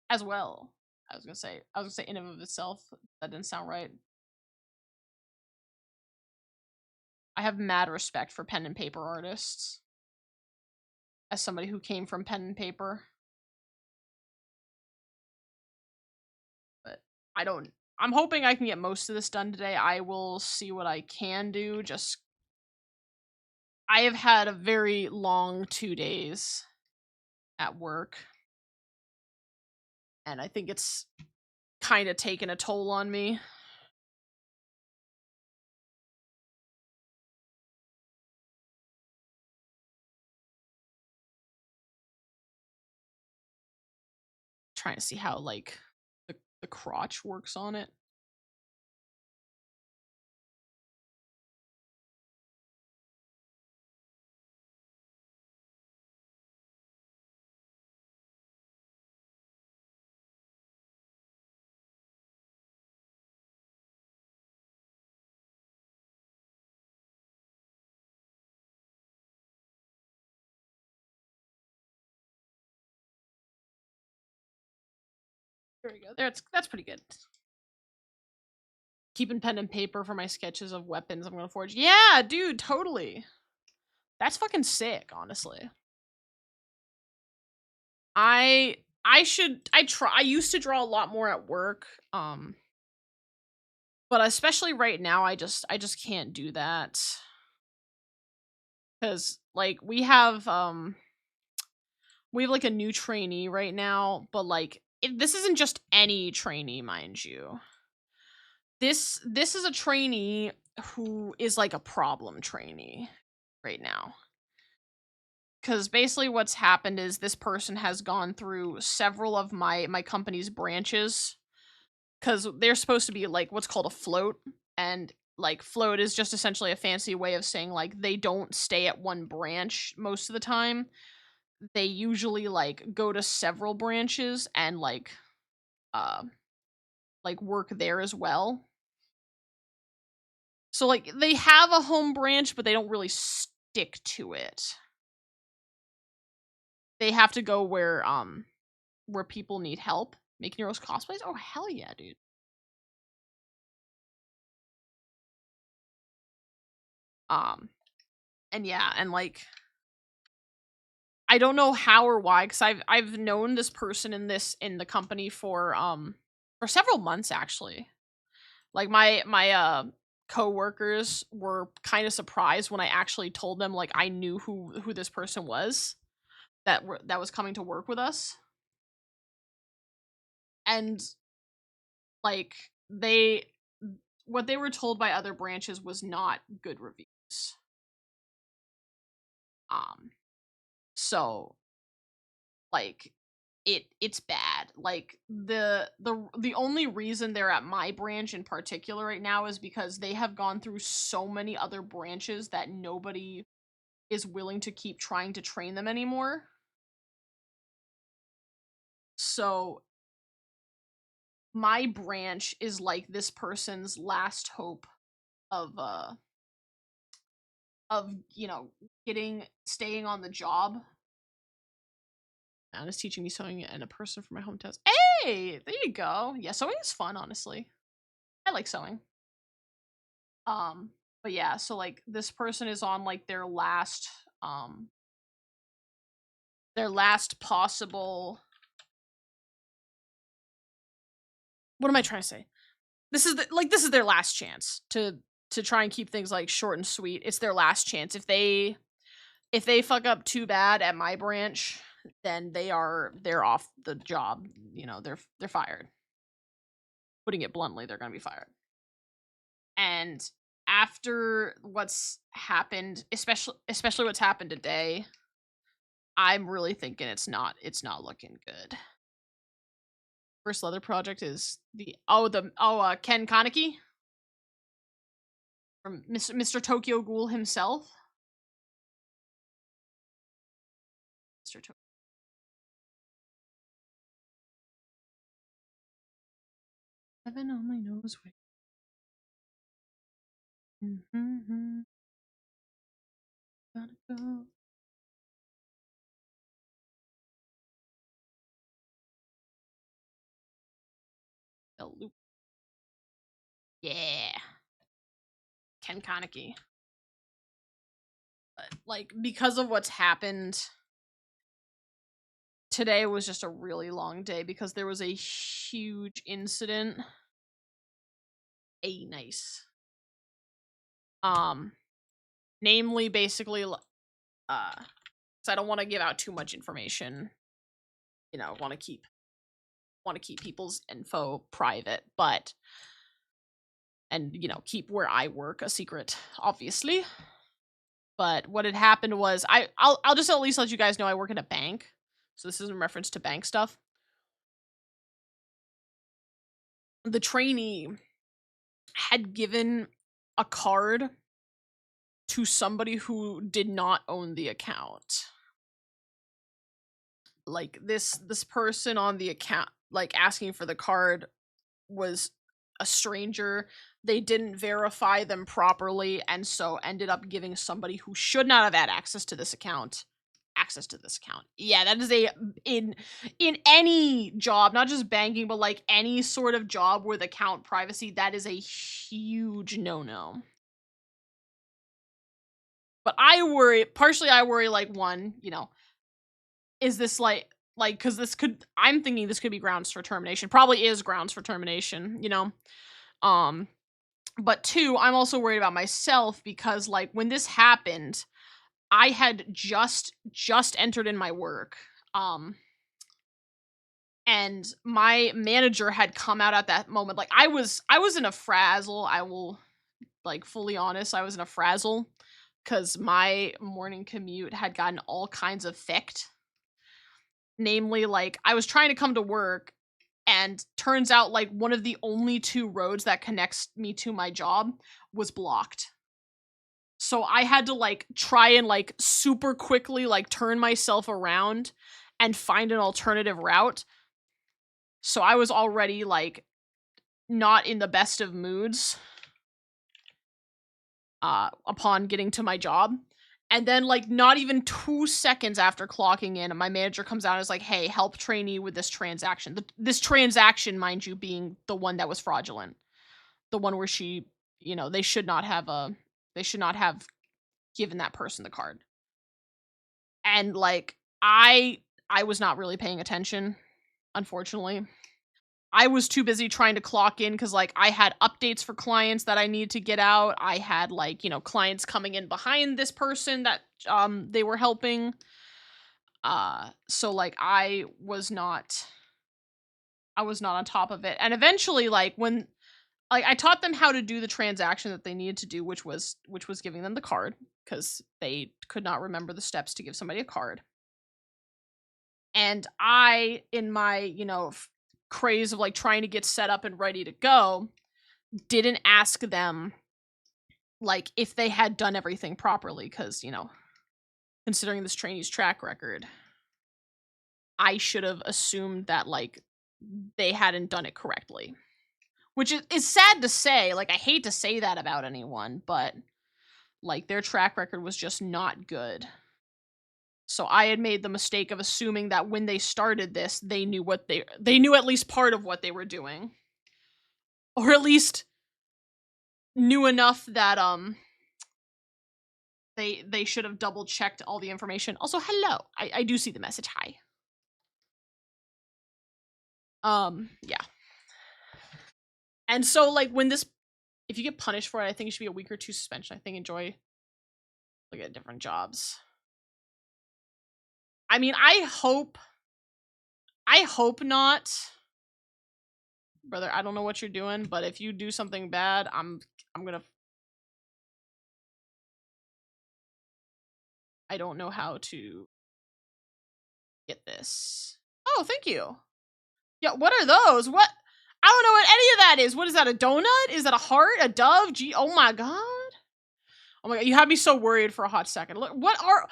as well. I was gonna say in and of itself. That didn't sound right. I have mad respect for pen and paper artists. As somebody who came from pen and paper. But I'm hoping I can get most of this done today. I will see what I can do. Just I have had a very long 2 days at work. And I think it's kind of taken a toll on me. Trying to see how like the crotch works on it. There we go. That's pretty good. Keeping pen and paper for my sketches of weapons I'm gonna forge. Yeah, dude, totally. That's fucking sick, honestly. I used to draw a lot more at work. But especially right now, I just can't do that. Cause like we have like a new trainee right now, but like this isn't just any trainee, mind you. This is a trainee who is like a problem trainee right now. Cause basically what's happened is this person has gone through several of my company's branches. Cause they're supposed to be like what's called a float. And like float is just essentially a fancy way of saying like they don't stay at one branch most of the time. They usually like go to several branches and like work there as well. So like they have a home branch, but they don't really stick to it. They have to go where people need help. Making your own cosplays? Oh hell yeah, dude. And yeah, and like I don't know how or why, because I've known this person in the company for several months actually. Like my coworkers were kind of surprised when I actually told them like I knew who this person was that was coming to work with us. And like what they were told by other branches was not good reviews. So like it's bad. Like the only reason they're at my branch in particular right now is because they have gone through so many other branches that nobody is willing to keep trying to train them anymore. So my branch is like this person's last hope of you know staying on the job. Anna's teaching me sewing and a person from my hometown. Hey, there you go. Yeah, sewing is fun, honestly. I like sewing. But yeah, so like this person is on like their last possible. What am I trying to say? This is their last chance to try and keep things like short and sweet. It's their last chance. If they fuck up too bad at my branch, then they're off the job. You know, they're fired. Putting it bluntly, they're gonna be fired. And after what's happened, especially what's happened today, I'm really thinking it's not looking good. First leather project is Ken Kaneki from Mr. Tokyo Ghoul himself. Mr. Tokyo. Heaven only knows where. Mm-hmm. Gotta go. The loop. Yeah. Ken Kaneki. But, like, because of what's happened, today was just a really long day because there was a huge incident. Nice. Namely, basically, because I don't want to give out too much information. You know, want to keep people's info private, but and you know, keep where I work a secret, obviously. But what had happened was I'll just at least let you guys know I work in a bank. So this is in reference to bank stuff. The trainee had given a card to somebody who did not own the account. Like this person on the account, like asking for the card, was a stranger. They didn't verify them properly, and so ended up giving somebody who should not have had access to this account. Yeah, that is in any job, not just banking, but like any sort of job with account privacy, that is a huge no-no. But I worry like, one, you know, is this like because I'm thinking this could be grounds for termination. Probably is grounds for termination, you know. But two, I'm also worried about myself because like when this happened, I had just entered in my work. And my manager had come out at that moment. Like I was in a frazzle. I will like fully honest, I was in a frazzle because my morning commute had gotten all kinds of ficked. Namely, like I was trying to come to work, and turns out like one of the only two roads that connects me to my job was blocked. So I had to like try and like super quickly like turn myself around and find an alternative route. So I was already like not in the best of moods upon getting to my job. And then like not even 2 seconds after clocking in, my manager comes out and is like, "Hey, help trainee with this transaction." This transaction, mind you, being the one that was fraudulent. The one where she, you know, they should not have given that person the card. And like I was not really paying attention, unfortunately. I was too busy trying to clock in because like I had updates for clients that I needed to get out. I had like, you know, clients coming in behind this person that they were helping. So like I was not on top of it. And eventually like when like I taught them how to do the transaction that they needed to do, which was giving them the card because they could not remember the steps to give somebody a card. And I, in my, you know, craze of like trying to get set up and ready to go, didn't ask them like if they had done everything properly because, you know, considering this trainee's track record, I should have assumed that like they hadn't done it correctly. Which is sad to say. Like I hate to say that about anyone, but like their track record was just not good. So I had made the mistake of assuming that when they started this, they knew they knew at least part of what they were doing. Or at least knew enough that they should have double checked all the information. Also, hello. I do see the message. Hi. Yeah. And so like when this, if you get punished for it, I think it should be a week or 2 suspension. I think enjoy look at different jobs. I mean, I hope not. Brother, I don't know what you're doing, but if you do something bad, I'm gonna... I don't know how to get this. Oh, thank you. Yeah, what are those? What? I don't know what any of that is. What is that, a donut? Is that a heart? A dove? Gee, oh my god. Oh my god, you had me so worried for a hot second. Look, what are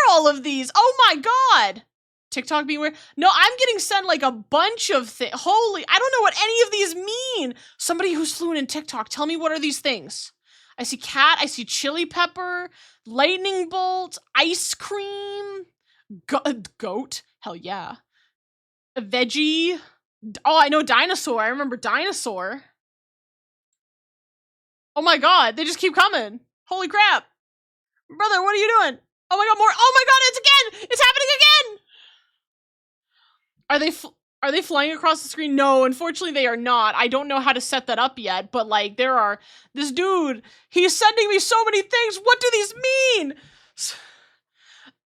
all of these? Oh my god! TikTok being weird? No, I'm getting sent like a bunch of things. Holy, I don't know what any of these mean. Somebody who's fluent in TikTok, tell me what are these things? I see cat, I see chili pepper, lightning bolt, ice cream, goat, hell yeah. A veggie. Oh, I know dinosaur. I remember dinosaur. Oh my god, they just keep coming. Holy crap. Brother, what are you doing? Oh my god, more. Oh my god, it's again! It's happening again! Are they flying across the screen? No, unfortunately they are not. I don't know how to set that up yet, but like there are... This dude, he's sending me so many things. What do these mean?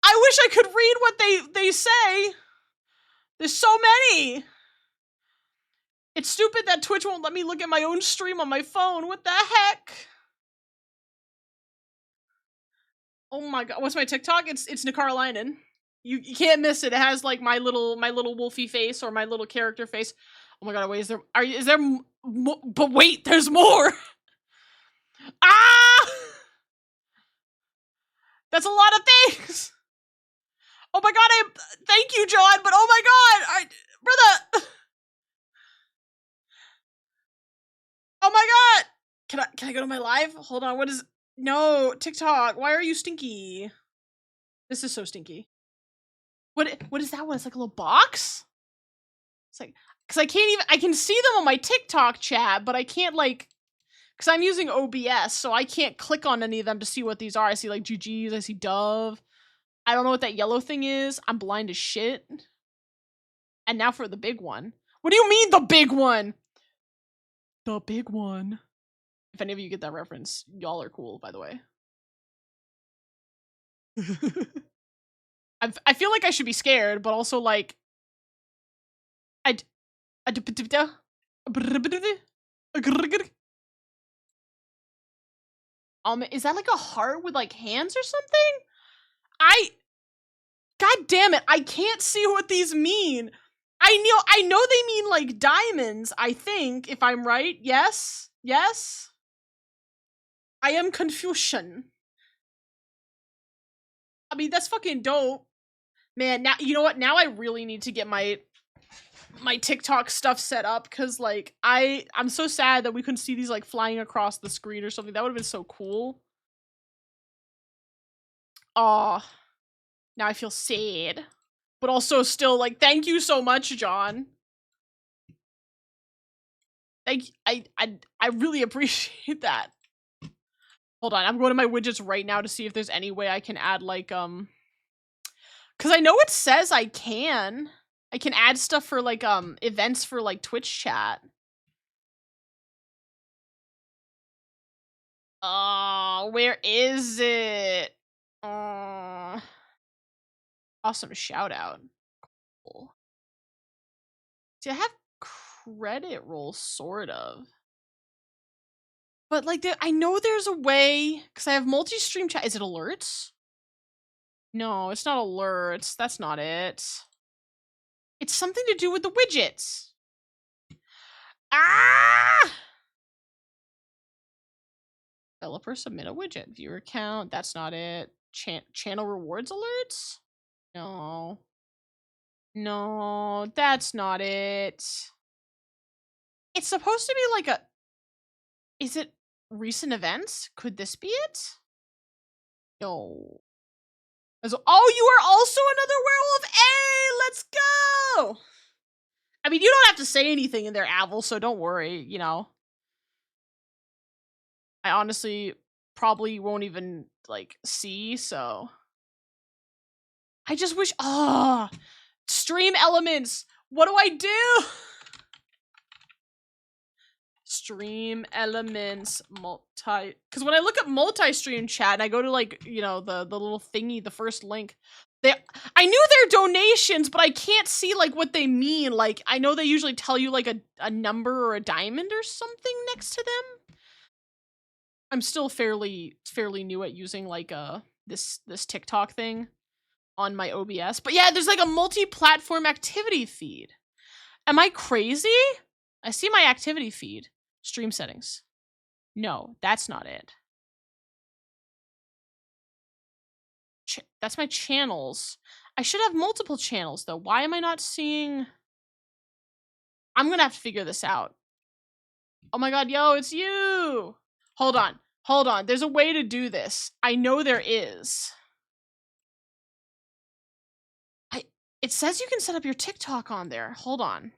I wish I could read what they say. There's so many. It's stupid that Twitch won't let me look at my own stream on my phone. What the heck? Oh my god, what's my TikTok? It's Nicarolinen. You can't miss it. It has like my little wolfy face or my little character face. Oh my god, wait, is there but wait, there's more. Ah! That's a lot of things. Oh my god, thank you, John, but oh my god, brother. Oh my god. Can I go to my live? Hold on, what is... No, TikTok, why are you stinky? This is so stinky. What is that one? It's like a little box? It's like, because I can't even... I can see them on my TikTok chat, but I can't like... Because I'm using OBS, so I can't click on any of them to see what these are. I see like GG's, I see Dove. I don't know what that yellow thing is. I'm blind as shit. And now for the big one. What do you mean the big one? The big one. If any of you get that reference, y'all are cool, by the way. I feel like I should be scared, but also like... Is that like a heart with like hands or something? God damn it, I can't see what these mean. I know they mean like diamonds, I think, if I'm right. Yes? Yes? I am confusion. I mean, that's fucking dope. Man, now, you know what? Now I really need to get my TikTok stuff set up, because like I'm so sad that we couldn't see these like flying across the screen or something. That would have been so cool. Aw. Now I feel sad. But also still like, thank you so much, John. I really appreciate that. Hold on, I'm going to my widgets right now to see if there's any way I can add like because I know it says I can add stuff for like events for like Twitch chat. Oh, where is it? Awesome shout out. Cool. See, I have credit roll, sort of. But like, I know there's a way, because I have multi-stream chat. Is it alerts? No, it's not alerts. That's not it. It's something to do with the widgets. Ah! Developer submit a widget. Viewer count. That's not it. Channel rewards alerts? No. No, that's not it. It's supposed to be like a... Is it recent events? Could this be it? No. Oh, you are also another werewolf? Hey, let's go! I mean, you don't have to say anything in there, Avel, so don't worry, you know. I honestly probably won't even, like, see, so... I just wish... Ah! Stream elements! What do I do? Stream elements, multi... Because when I look at multi-stream chat and I go to, like, you know, the little thingy, the first link, I knew their donations, but I can't see like what they mean. Like I know they usually tell you like a number or a diamond or something next to them. I'm still fairly new at using like this TikTok thing on my OBS. But yeah, there's like a multi-platform activity feed. Am I crazy? I see my activity feed. Stream settings. No, that's not it. That's my channels. I should have multiple channels though. Why am I not seeing? I'm gonna have to figure this out. Oh my god, yo, it's you! Hold on. Hold on. There's a way to do this. I know there is. It says you can set up your TikTok on there. Hold on.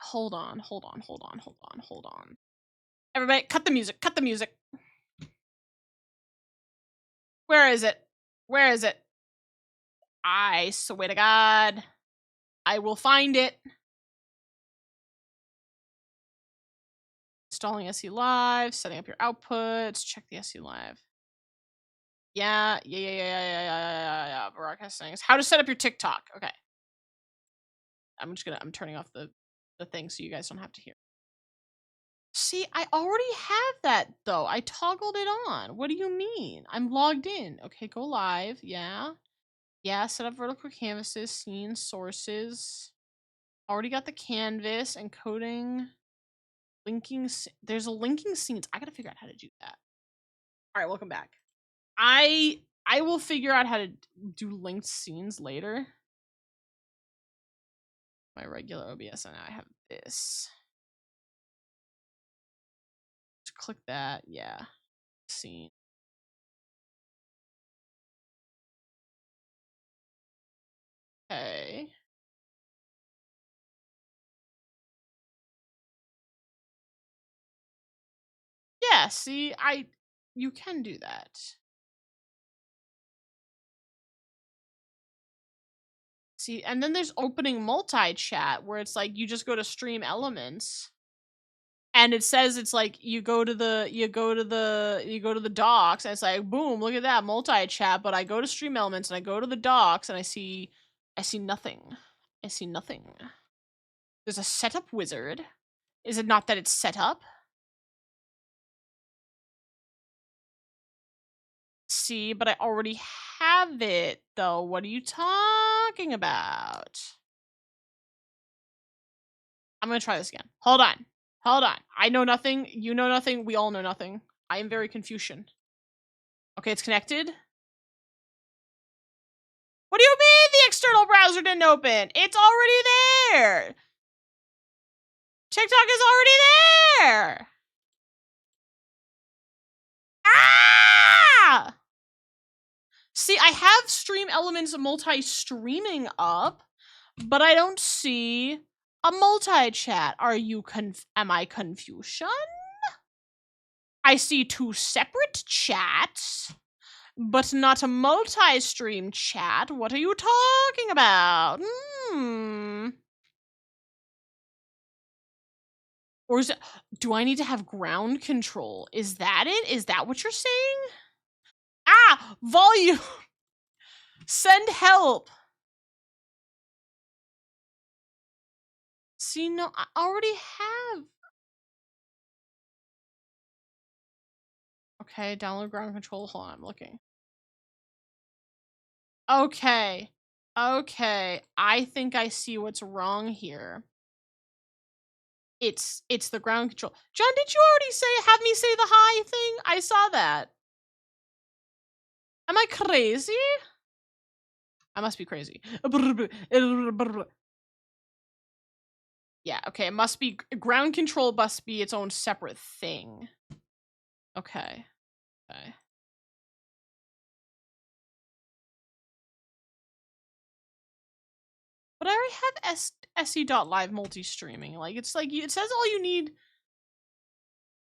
Hold on, hold on, hold on, hold on, hold on. Everybody, cut the music, cut the music. Where is it? Where is it? I swear to God. I will find it. Installing SE Live, setting up your outputs, check the SE Live. Yeah. Broadcast settings. How to set up your TikTok. Okay. I'm turning off the thing so you guys don't have to hear. See, I already have that though. I toggled it on. What do you mean? I'm logged in. Okay, go live. Yeah. Yeah, set up vertical canvases, scenes, sources. Already got the canvas, encoding, linking. There's a linking scenes. I gotta figure out how to do that. All right, welcome back. I will figure out how to do linked scenes later. My regular OBS, and now I have this. Just click that. Yeah. Scene. Okay. Yeah, see, you can do that. See, and then there's opening multi-chat where it's like you just go to stream elements and it says it's like you go to the docs and it's like boom, look at that multi-chat, but I go to stream elements and I go to the docs and I see nothing. I see nothing. There's a setup wizard. Is it not that it's set up? See, but I already have it though. What are you talking about? I'm gonna try this again. Hold on. Hold on. I know nothing. You know nothing. We all know nothing. I am very Confucian. Okay, it's connected. What do you mean the external browser didn't open? It's already there. TikTok is already there. Ah! See, I have Stream Elements multi-streaming up, but I don't see a multi-chat. Am I Confucian? I see two separate chats, but not a multi-stream chat. What are you talking about? Or is it, do I need to have ground control? Is that it? Is that what you're saying? Ah, volume. Send help. See, no, I already have. Okay, download ground control. Hold on, I'm looking. Okay. Okay. I think I see what's wrong here. It's the ground control. John, did you already have me say the hi thing? I saw that. Am I crazy? I must be crazy. Yeah, okay, it must be, ground control must be its own separate thing. Okay. Okay. But I already have se.live multi-streaming. Like, it's like, it says all you need.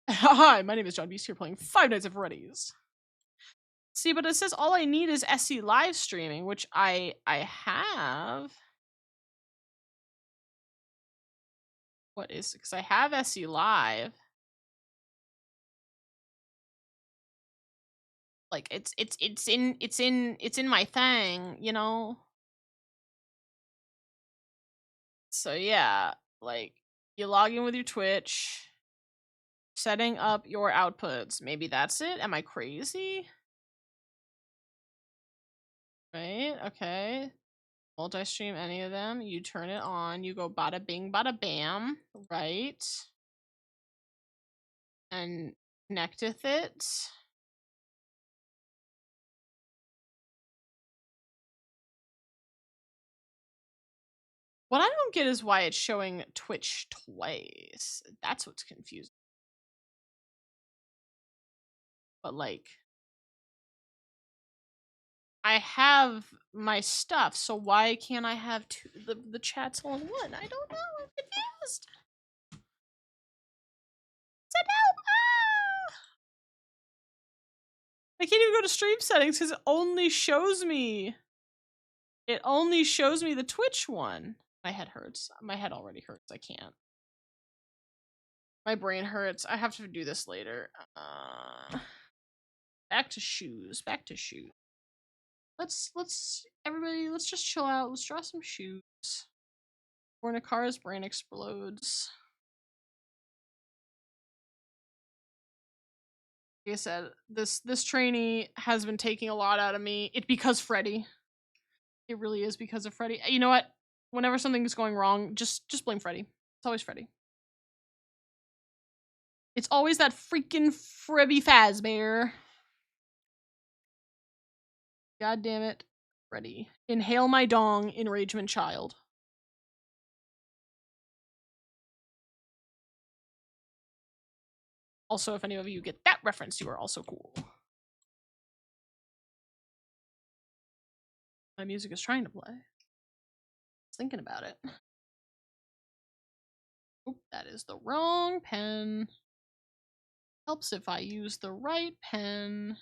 Hi, my name is John Beast here playing Five Nights at Freddy's. See, but it says all I need is SE live streaming, which I have. What is, because I have SE live. Like it's in my thing, you know? So yeah, like you log in with your Twitch, setting up your outputs. Maybe that's it? Am I crazy? Right? Okay. Multi-stream any of them. You turn it on. You go bada bing, bada bam. Right? And connect with it. What I don't get is why it's showing Twitch twice. That's what's confusing. But like, I have my stuff, so why can't I have the chats all in one? I don't know. I'm confused. Sit down. Ah! I can't even go to stream settings because it only shows me. It only shows me the Twitch one. My head hurts. My head already hurts. I can't. My brain hurts. I have to do this later. Back to shoes. Back to shoes. Let's everybody. Let's just chill out. Let's draw some shoes. When a car's brain explodes. Like I said, this trainee has been taking a lot out of me. It's because Freddy. It really is because of Freddy. You know what? Whenever something's going wrong, just blame Freddy. It's always Freddy. It's always that freaking Freddy Fazbear. God damn it, Freddy. Inhale my dong, enragement child. Also, if any of you get that reference, you are also cool. My music is trying to play. I was thinking about it. Oop, that is the wrong pen. Helps if I use the right pen.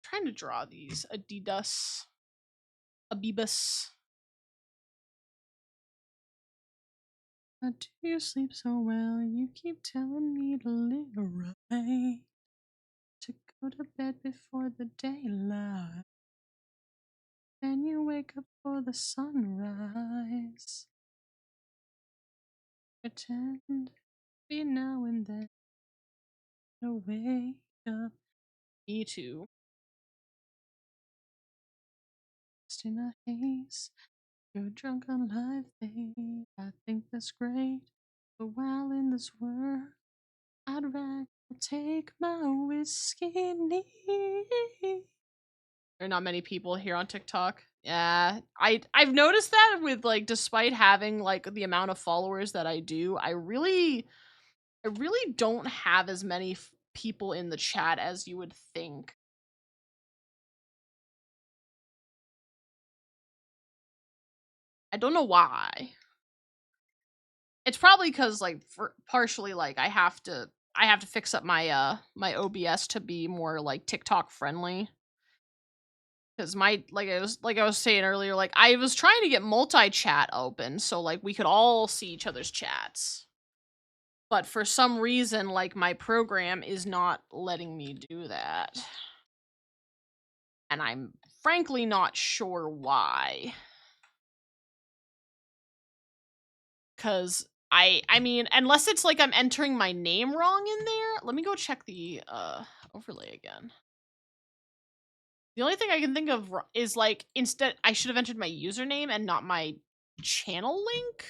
Trying to draw these Adidas, Abibus. How do you sleep so well? You keep telling me to live right, to go to bed before the daylight. Then you wake up for the sunrise. Pretend to be now and then to wake up. Me too. Just in a haze. You're drunk on life, babe. I think that's great. But while in this world, I'd rather take my whiskey neat. There are not many people here on TikTok. Yeah, I've noticed that with like, despite having like the amount of followers that I do, I really don't have as many people in the chat as you would think. I don't know why. It's probably because like partially like I have to fix up my my OBS to be more like TikTok friendly. Because my like I was saying earlier, like I was trying to get multi-chat open so like we could all see each other's chats. But for some reason, like my program is not letting me do that. And I'm frankly not sure why. Cause I mean, unless it's like I'm entering my name wrong in there. Let me go check the overlay again. The only thing I can think of is like instead I should have entered my username and not my channel link.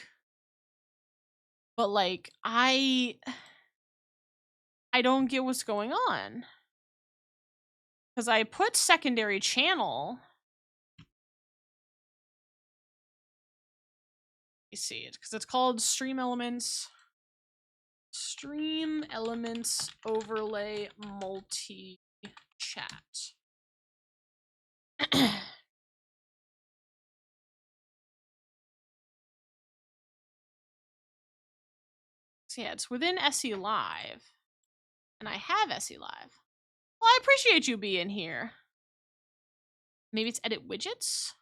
But like I don't get what's going on. Cuz I put secondary channel. You see it cuz it's called Stream Elements overlay multi chat. So yeah, it's within SE Live. And I have SE Live. Well, I appreciate you being here. Maybe it's edit widgets?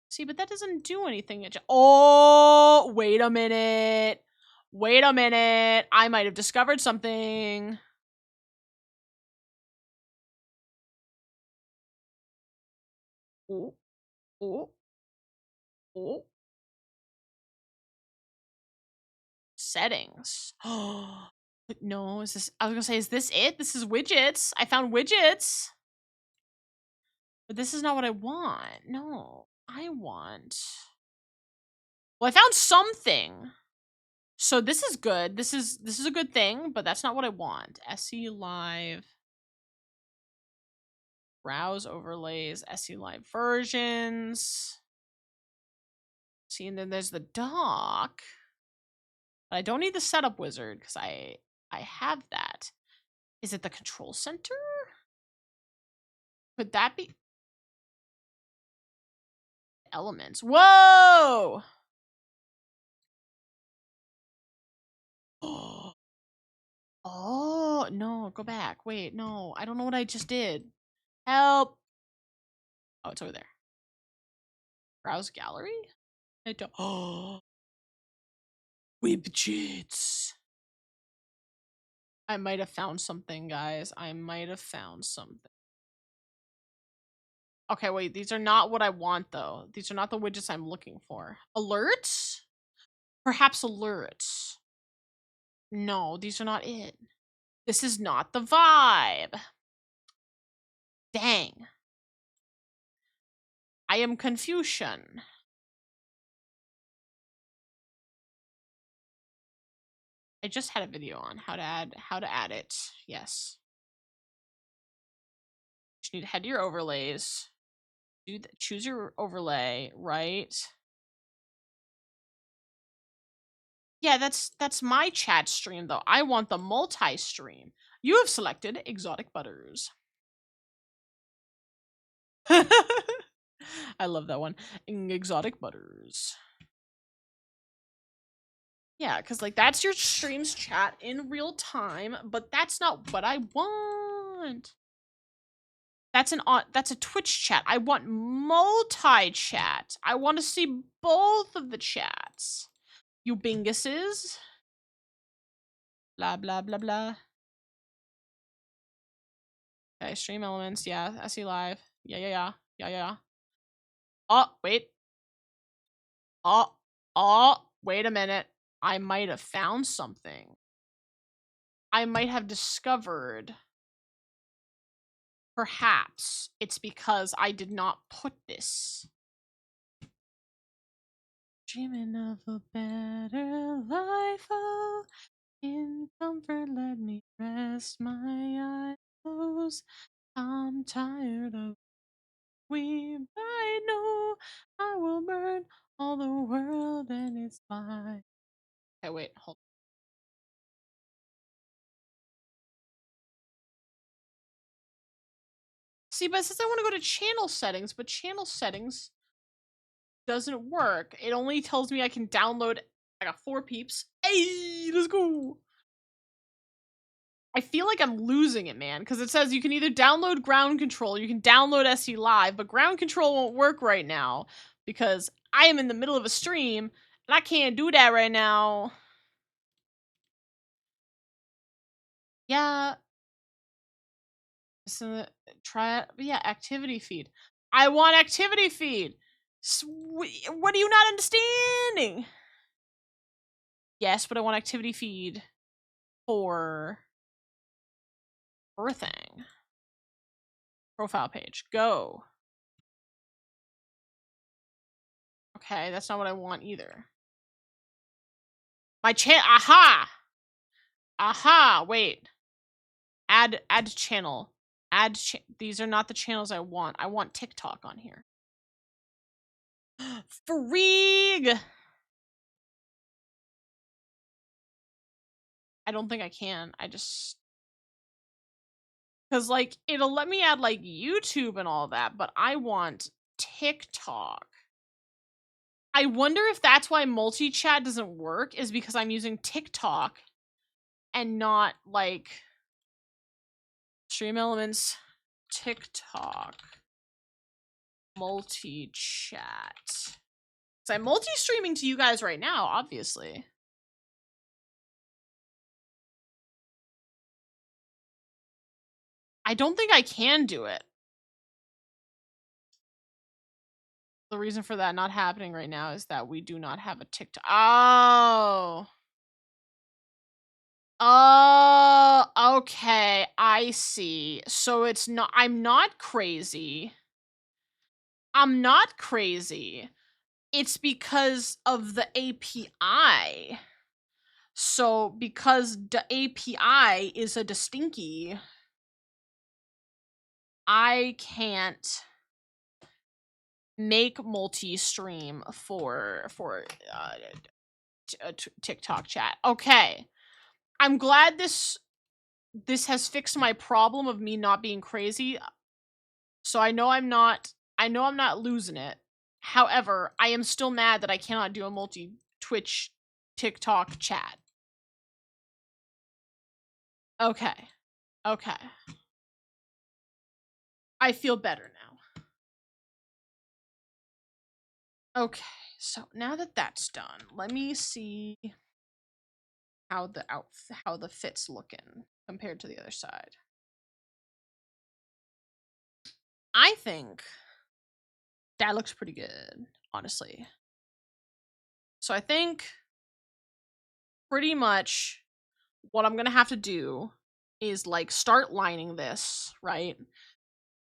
See, but that doesn't do anything. Oh, wait a minute. Wait a minute. I might have discovered something. Oh, oh, oh. Settings. Oh, no, is this, I was gonna say, is this it? This is widgets. I found widgets. But this is not what I want. No, I want. Well, I found something. So this is good. This is a good thing, but that's not what I want. SE Live. Browse overlays, SE Live versions. See, and then there's the dock. But I don't need the setup wizard because I have that. Is it the control center? Could that be elements? Whoa! Oh, no, go back. Wait, no, I don't know what I just did. Help! Oh, it's over there. Browse gallery? I don't. Oh, widgets. I might have found something, guys. I might have found something. Okay, wait, these are not what I want, though. These are not the widgets I'm looking for. Alerts? Perhaps alerts. No, these are not it. This is not the vibe. Dang. I am Confucian. I just had a video on how to add it. Yes. You need to head to your overlays. Choose your overlay, right? Yeah, that's my chat stream though. I want the multi-stream. You have selected exotic butters. I love that one. Exotic butters. Yeah, because like that's your stream's chat in real time, but that's not what I want. That's a Twitch chat. I want multi-chat. I want to see both of the chats. You binguses. Blah blah blah blah. Okay, stream elements, yeah. SE Live. Yeah. Oh, wait. Oh, wait a minute. I might have found something. I might have discovered. Perhaps it's because I did not put this. Dreaming of a better life, oh, in comfort let me rest my eyes closed. I'm tired of I know I will burn all the world and it's fine. Okay, wait, hold. See, but it says I want to go to channel settings, but channel settings doesn't work. It only tells me I can download. I got 4 peeps. Hey, let's go. I feel like I'm losing it, man, because it says you can either download ground control, you can download SE Live, but ground control won't work right now because I am in the middle of a stream and I can't do that right now. Yeah. So try it. Yeah, activity feed. I want activity feed. What are you not understanding? Yes, but I want activity feed for birthing. Profile page. Go. Okay, that's not what I want either. My aha! Aha! Wait. Add channel. These are not the channels I want. I want TikTok on here. Freak! I don't think I can. I just... Because, like, it'll let me add, like, YouTube and all that, but I want TikTok. I wonder if that's why multi-chat doesn't work, is because I'm using TikTok and not, like, Stream Elements, TikTok, multi-chat. So I'm multi-streaming to you guys right now, obviously. I don't think I can do it. The reason for that not happening right now is that we do not have a TikTok. Oh. Oh, okay. I see. So it's not, I'm not crazy. I'm not crazy. It's because of the API. So because the API is a distinky, I can't make multi-stream for TikTok chat. Okay. I'm glad this has fixed my problem of me not being crazy. So I know I'm not losing it. However, I am still mad that I cannot do a multi Twitch TikTok chat. Okay. Okay. I feel better now. Okay. So now that that's done, let me see how the fit's looking compared to the other side. I think that looks pretty good, honestly. So I think pretty much what I'm gonna have to do is like start lining this, right?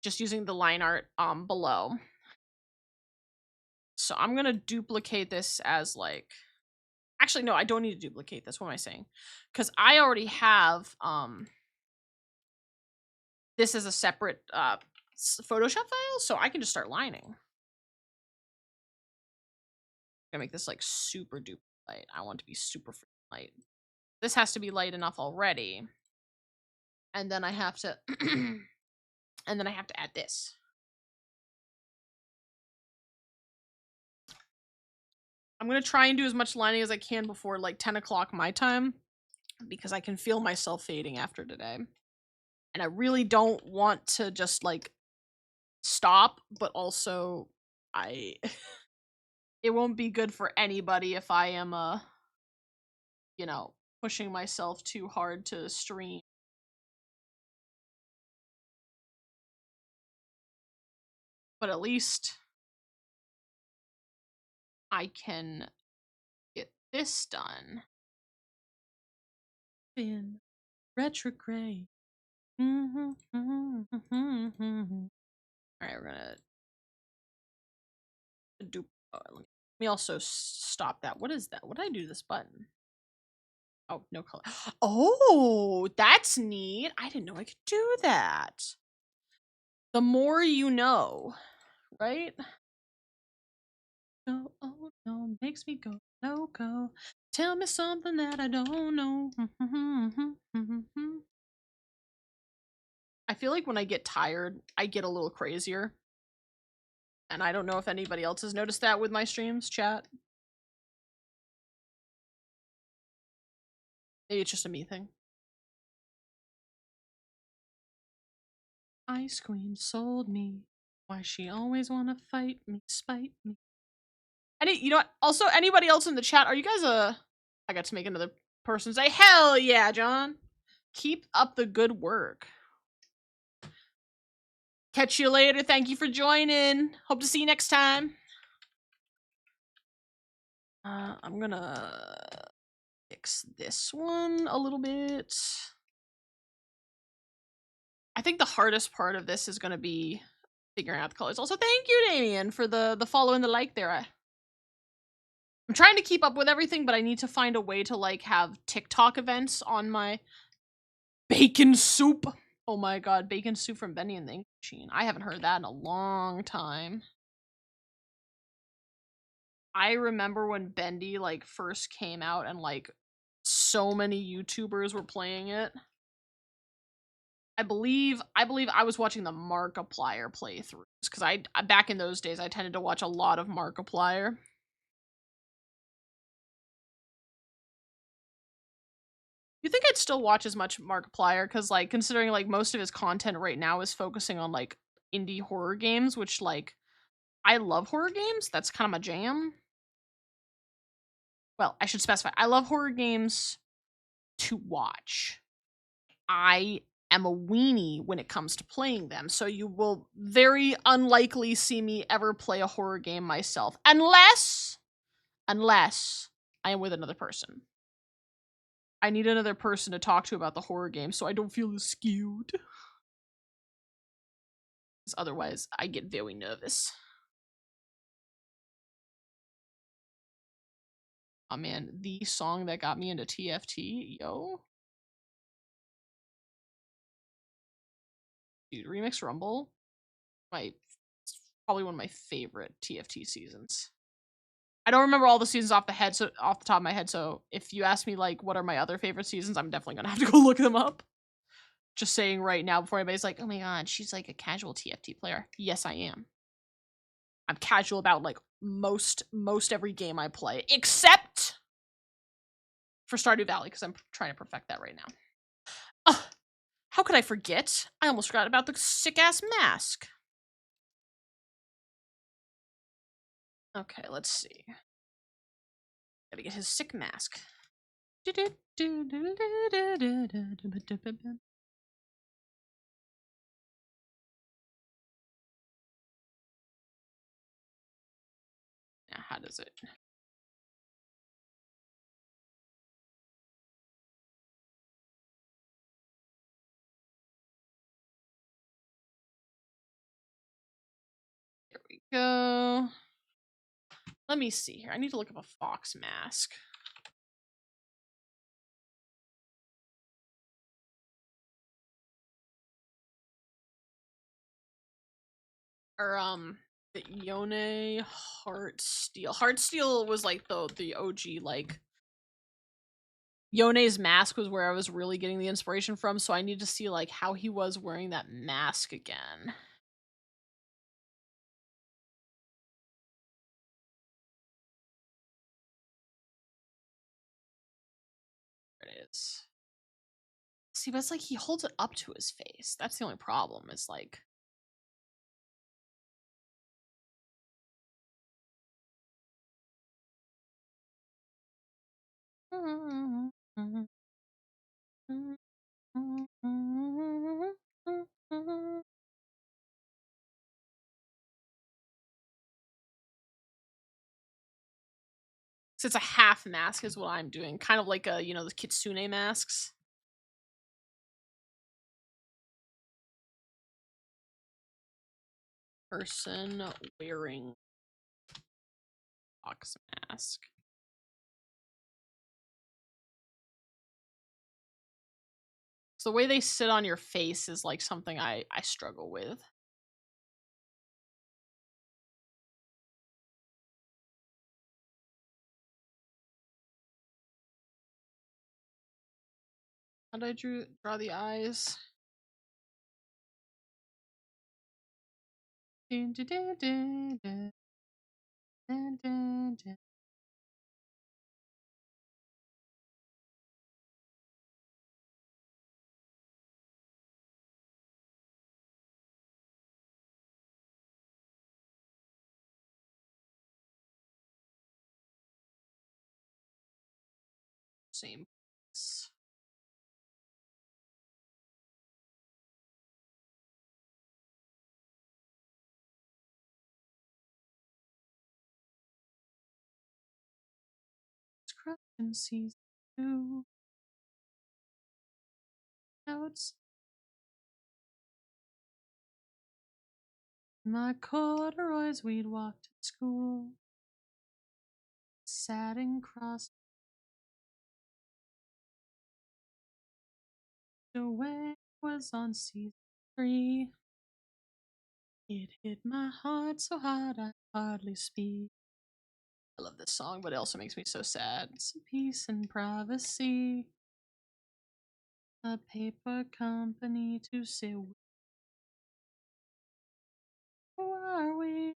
Just using the line art below. So I'm gonna duplicate this as like, actually no, I don't need to duplicate this. What am I saying? Because I already have this as a separate Photoshop file, so I can just start lining. I'm gonna make this like super duper light. I want it to be super light. This has to be light enough already. And then I have to and then I have to add this. I'm gonna try and do as much lining as I can before like 10 o'clock my time, because I can feel myself fading after today. And I really don't want to just like stop, but also it won't be good for anybody if I am you know, pushing myself too hard to stream. But at least I can get this done. In retrograde. Alright, we're gonna do. Let me also stop that. What is that? What did I do to this button? Oh, no color. Oh, that's neat. I didn't know I could do that. The more you know, right? Oh, oh no, makes me go loco. Tell me something that I don't know. I feel like when I get tired, I get a little crazier. And I don't know if anybody else has noticed that with my streams, chat. Maybe it's just a me thing. Ice Queen sold me. Why she always wanna fight me, spite me. You know what? Also, anybody else in the chat, are you guys I got to make another person say, hell yeah, John. Keep up the good work. Catch you later. Thank you for joining. Hope to see you next time. I'm gonna fix this one a little bit. I think the hardest part of this is gonna be figuring out the colors. Also, thank you, Damien, for the follow and the like there. I'm trying to keep up with everything, but I need to find a way to like have TikTok events on my bacon soup. Oh my god, bacon soup from Benny and the Ink Machine. I haven't heard that in a long time. I remember when Bendy like first came out and like so many YouTubers were playing it. I believe I was watching the Markiplier playthroughs because I back in those days I tended to watch a lot of Markiplier. You think I'd still watch as much Markiplier? Because like considering like most of his content right now is focusing on like indie horror games, which like I love horror games. That's kind of my jam. Well, I should specify. I love horror games to watch. I am a weenie when it comes to playing them, so you will very unlikely see me ever play a horror game myself, unless I am with another person. I need another person to talk to about the horror game so I don't feel as skewed. Because otherwise, I get very nervous. Oh man, the song that got me into TFT, yo. Dude, Remix Rumble, probably one of my favorite TFT seasons. I don't remember all the seasons off the top of my head, so if you ask me like what are my other favorite seasons, I'm definitely gonna have to go look them up. Just saying right now before anybody's like, oh my god, she's like a casual TFT player. Yes, I am. I'm casual about like most every game I play, except for Stardew Valley, because I'm trying to perfect that right now. How could I forget? I almost forgot about the sick ass mask. Okay, let's see. Gotta get his sick mask. Now, how does it? There we go. Let me see here. I need to look up a fox mask. Or the Yone Heartsteel. Heartsteel was like the OG like Yone's mask was where I was really getting the inspiration from, so I need to see like how he was wearing that mask again. There it is. See, but it's like he holds it up to his face. That's the only problem. Is like so it's a half mask is what I'm doing. Kind of like a, you know, the kitsune masks. Person wearing fox mask. So the way they sit on your face is like something I struggle with. How did I draw the eyes? Same. Discrepancies too. Notes. My corduroys, we'd walked to school. Sat and crossed the way was on season 3. It hit my heart so hard I hardly speak. I love this song, but it also makes me so sad. Some peace and privacy. A paper company to say, who are we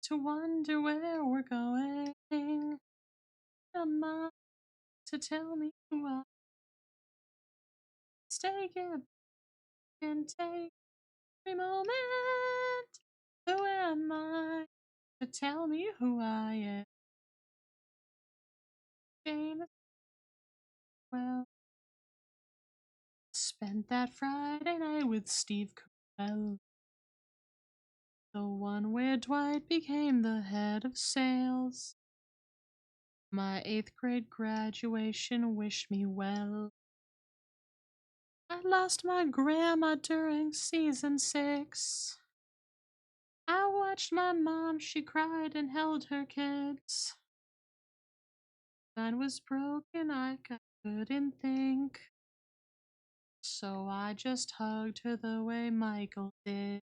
to wonder where we're going? A mom to tell me who I take it and take every moment. Who am I to tell me who I am? Jane, well, spent that Friday night with Steve Carell, the one where Dwight became the head of sales. My 8th grade graduation wished me well. I lost my grandma during season 6. I watched my mom, she cried and held her kids. Mine was broken, I couldn't think. So I just hugged her the way Michael did.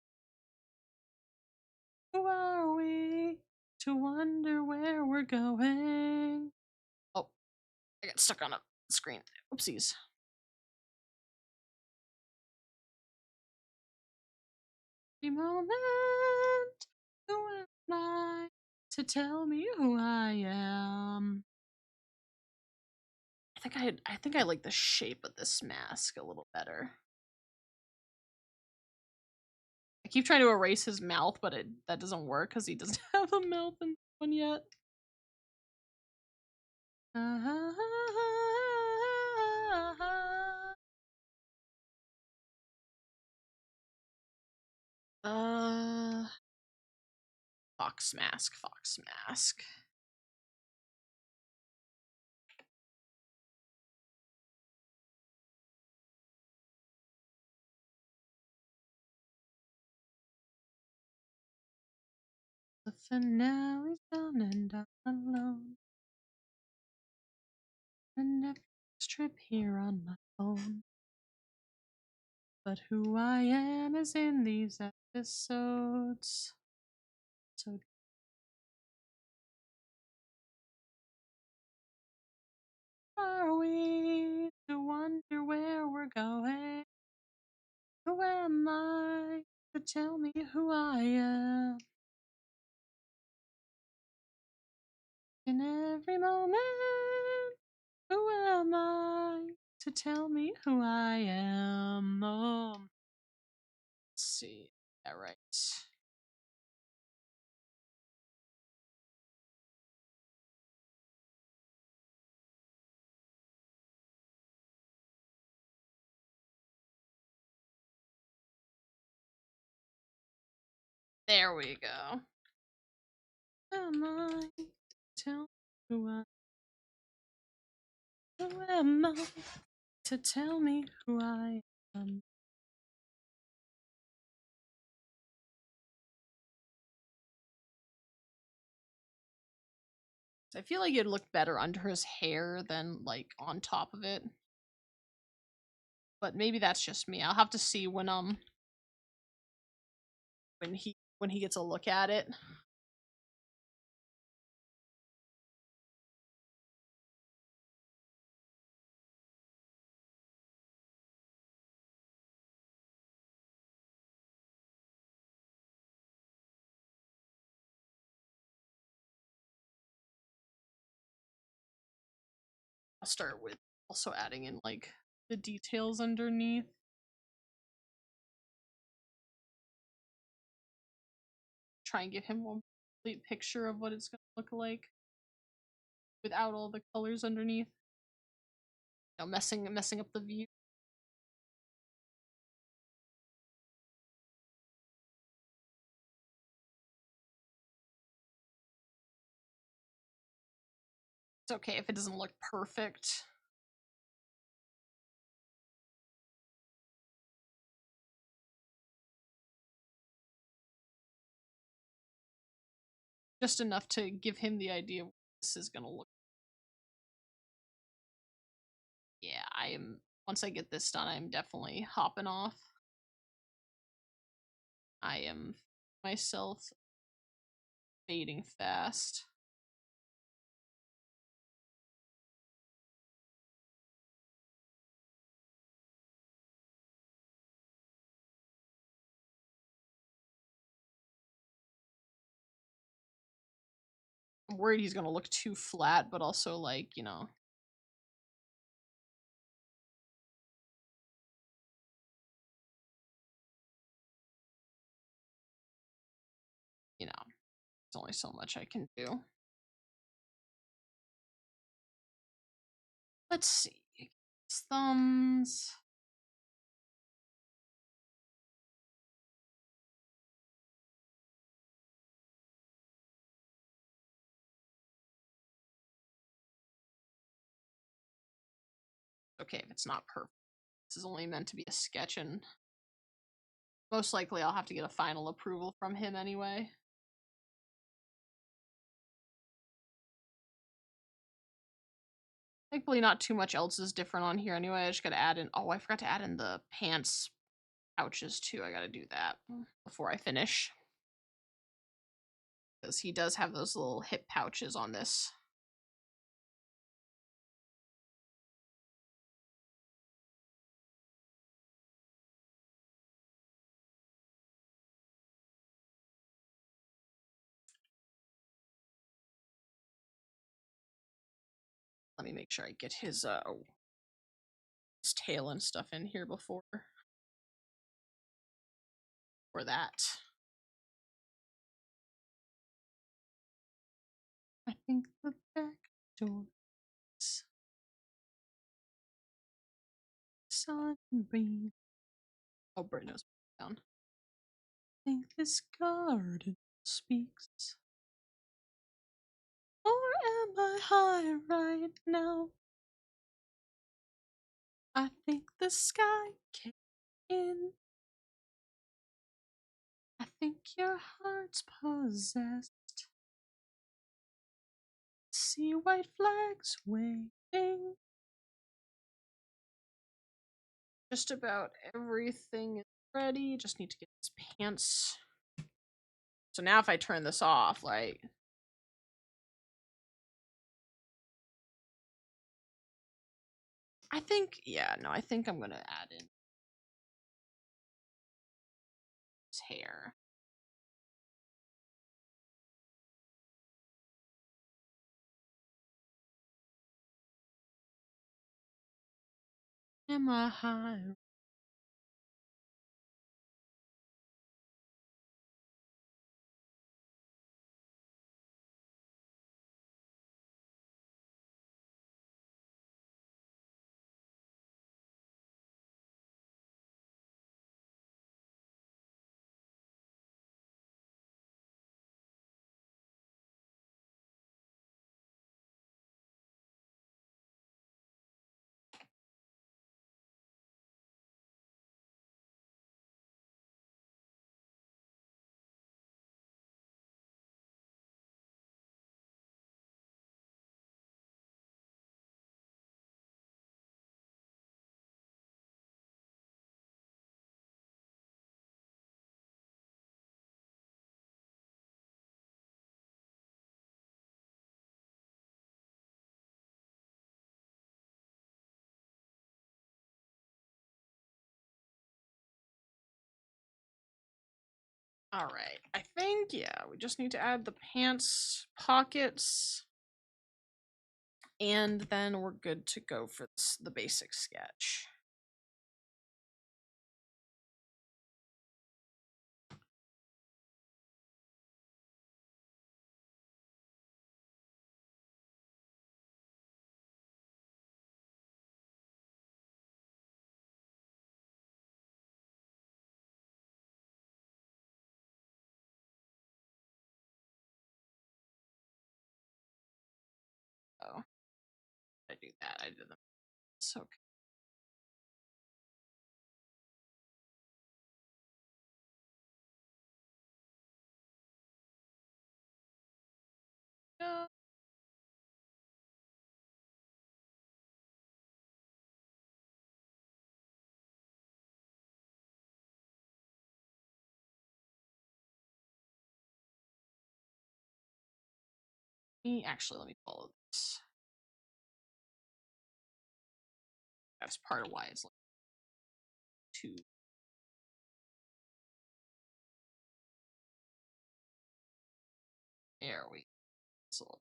Who are we to wonder where we're going? Oh, I got stuck on a screen. Oopsies. Every moment, who am I to tell me who I am? I think I like the shape of this mask a little better. I keep trying to erase his mouth, but that doesn't work because he doesn't have a mouth in this one yet. Uh, Fox mask, fox mask. The finale's done and I'm alone. A Netflix trip here on my phone. But who I am is in these episodes. So are we to wonder where we're going? Who am I to tell me who I am? In every moment, who am I to tell me who I am? Let's see. Yeah, right. There we go. Who am I? Tell me who am I to tell me who I am? I feel like it'd look better under his hair than like on top of it. But maybe that's just me. I'll have to see when he gets a look at it. I'll start with also adding in like the details underneath. Try and give him one complete picture of what it's gonna look like without all the colors underneath. You know, messing up the view. It's okay if it doesn't look perfect. Just enough to give him the idea of what this is gonna look. Yeah, I am. Once I get this done, I'm definitely hopping off. I am myself fading fast. I'm worried he's gonna look too flat, but also like, you know. There's only so much I can do. Let's see. Thumbs. Okay, if it's not perfect. This is only meant to be a sketch, and most likely I'll have to get a final approval from him anyway. Thankfully, not too much else is different on here anyway. I just gotta add in. Oh, I forgot to add in the pants pouches too. I gotta do that before I finish. Because he does have those little hip pouches on this. Let me make sure I get his tail and stuff in here before for that. I think the back door is sunbeam. Oh, Bruno's down. I think this garden speaks. Or am I high right now? I think the sky came in. I think your heart's possessed. See white flags waving. Just about everything is ready. Just need to get his pants. So now if I turn this off, like... I think, yeah, no, I think I'm gonna add in his hair. Am I high? Alright, I think, yeah, we just need to add the pants pockets. And then we're good to go for the basic sketch. Oh, I do that. I did them. So okay. Actually, let me follow this. That's part of why it's like two. There we go.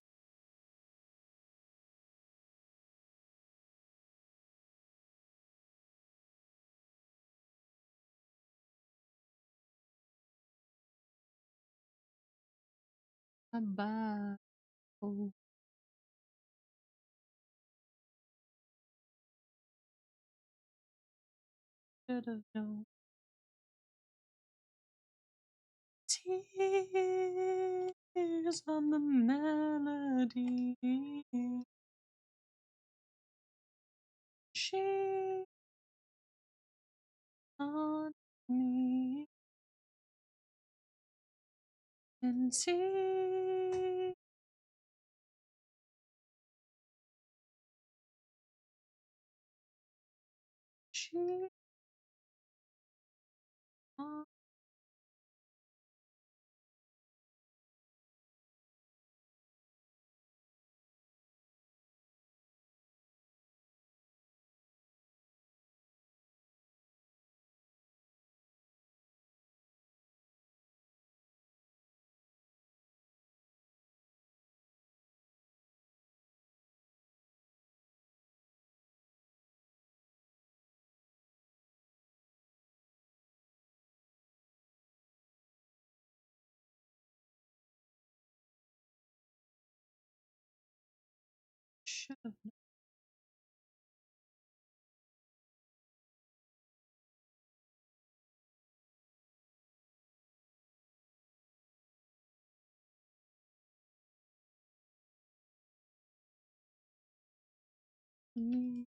Bye. Oh. Should have known. Tears on the melody. She on me and see. She on should have known.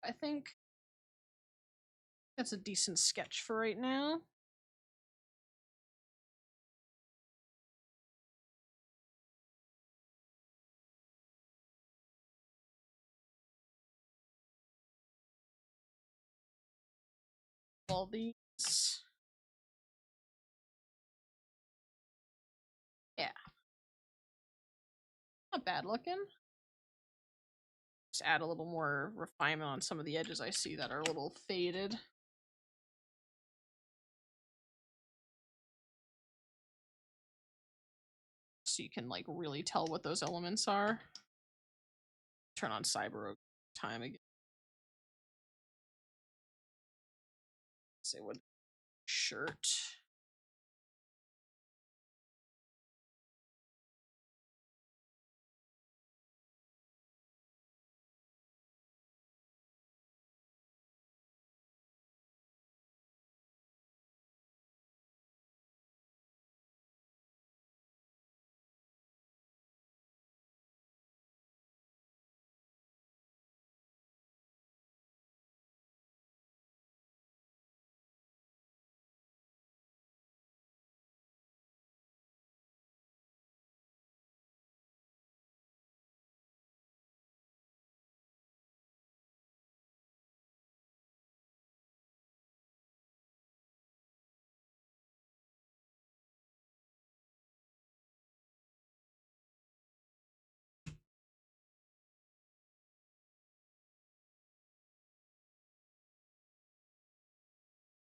I think that's a decent sketch for right now. All these. Yeah. Not bad looking. Just add a little more refinement on some of the edges I see that are a little faded. So you can like really tell what those elements are. Turn on CyberRogue time again. Say what shirt.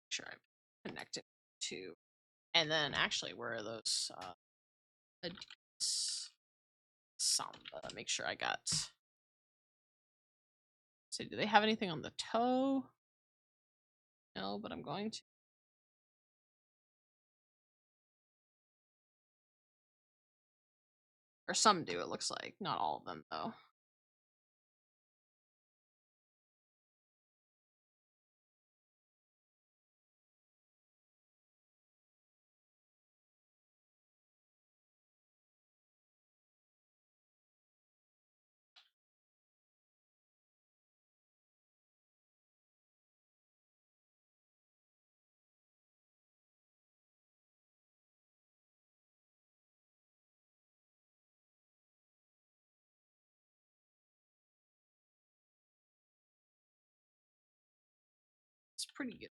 Sure, I connect it to. And then actually, where are those? Adidas Samba. Make sure I got. So, do they have anything on the toe? No, but I'm going to. Or some do, it looks like. Not all of them, though. It's pretty good.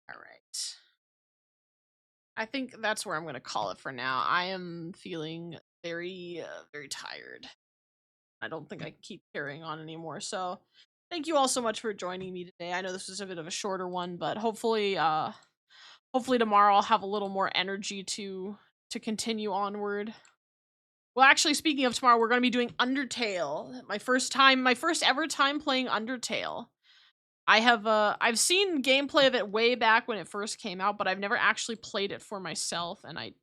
All right. I think that's where I'm going to call it for now. I am feeling very tired. I don't think I can keep carrying on anymore. So, thank you all so much for joining me today. I know this was a bit of a shorter one, but hopefully tomorrow I'll have a little more energy to continue onward. Well, actually, speaking of tomorrow, we're going to be doing Undertale. My first ever time playing Undertale. I've seen gameplay of it way back when it first came out, but I've never actually played it for myself, and I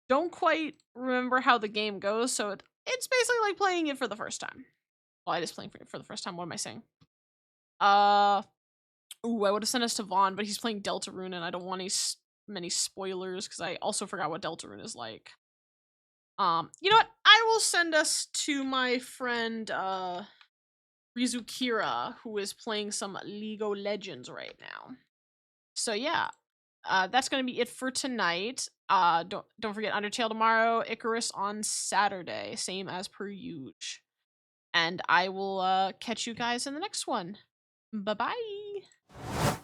don't quite remember how the game goes, so it's basically like playing it for the first time. Well, it is playing for the first time. What am I saying? Ooh, I would have sent us to Vaughn, but he's playing Delta Rune, and I don't want many spoilers because I also forgot what Delta Rune is like. You know what? I will send us to my friend Rizukira, who is playing some League of Legends right now. So yeah, that's gonna be it for tonight. Don't forget Undertale tomorrow, Icarus on Saturday, same as per usual. And I will catch you guys in the next one. Bye bye.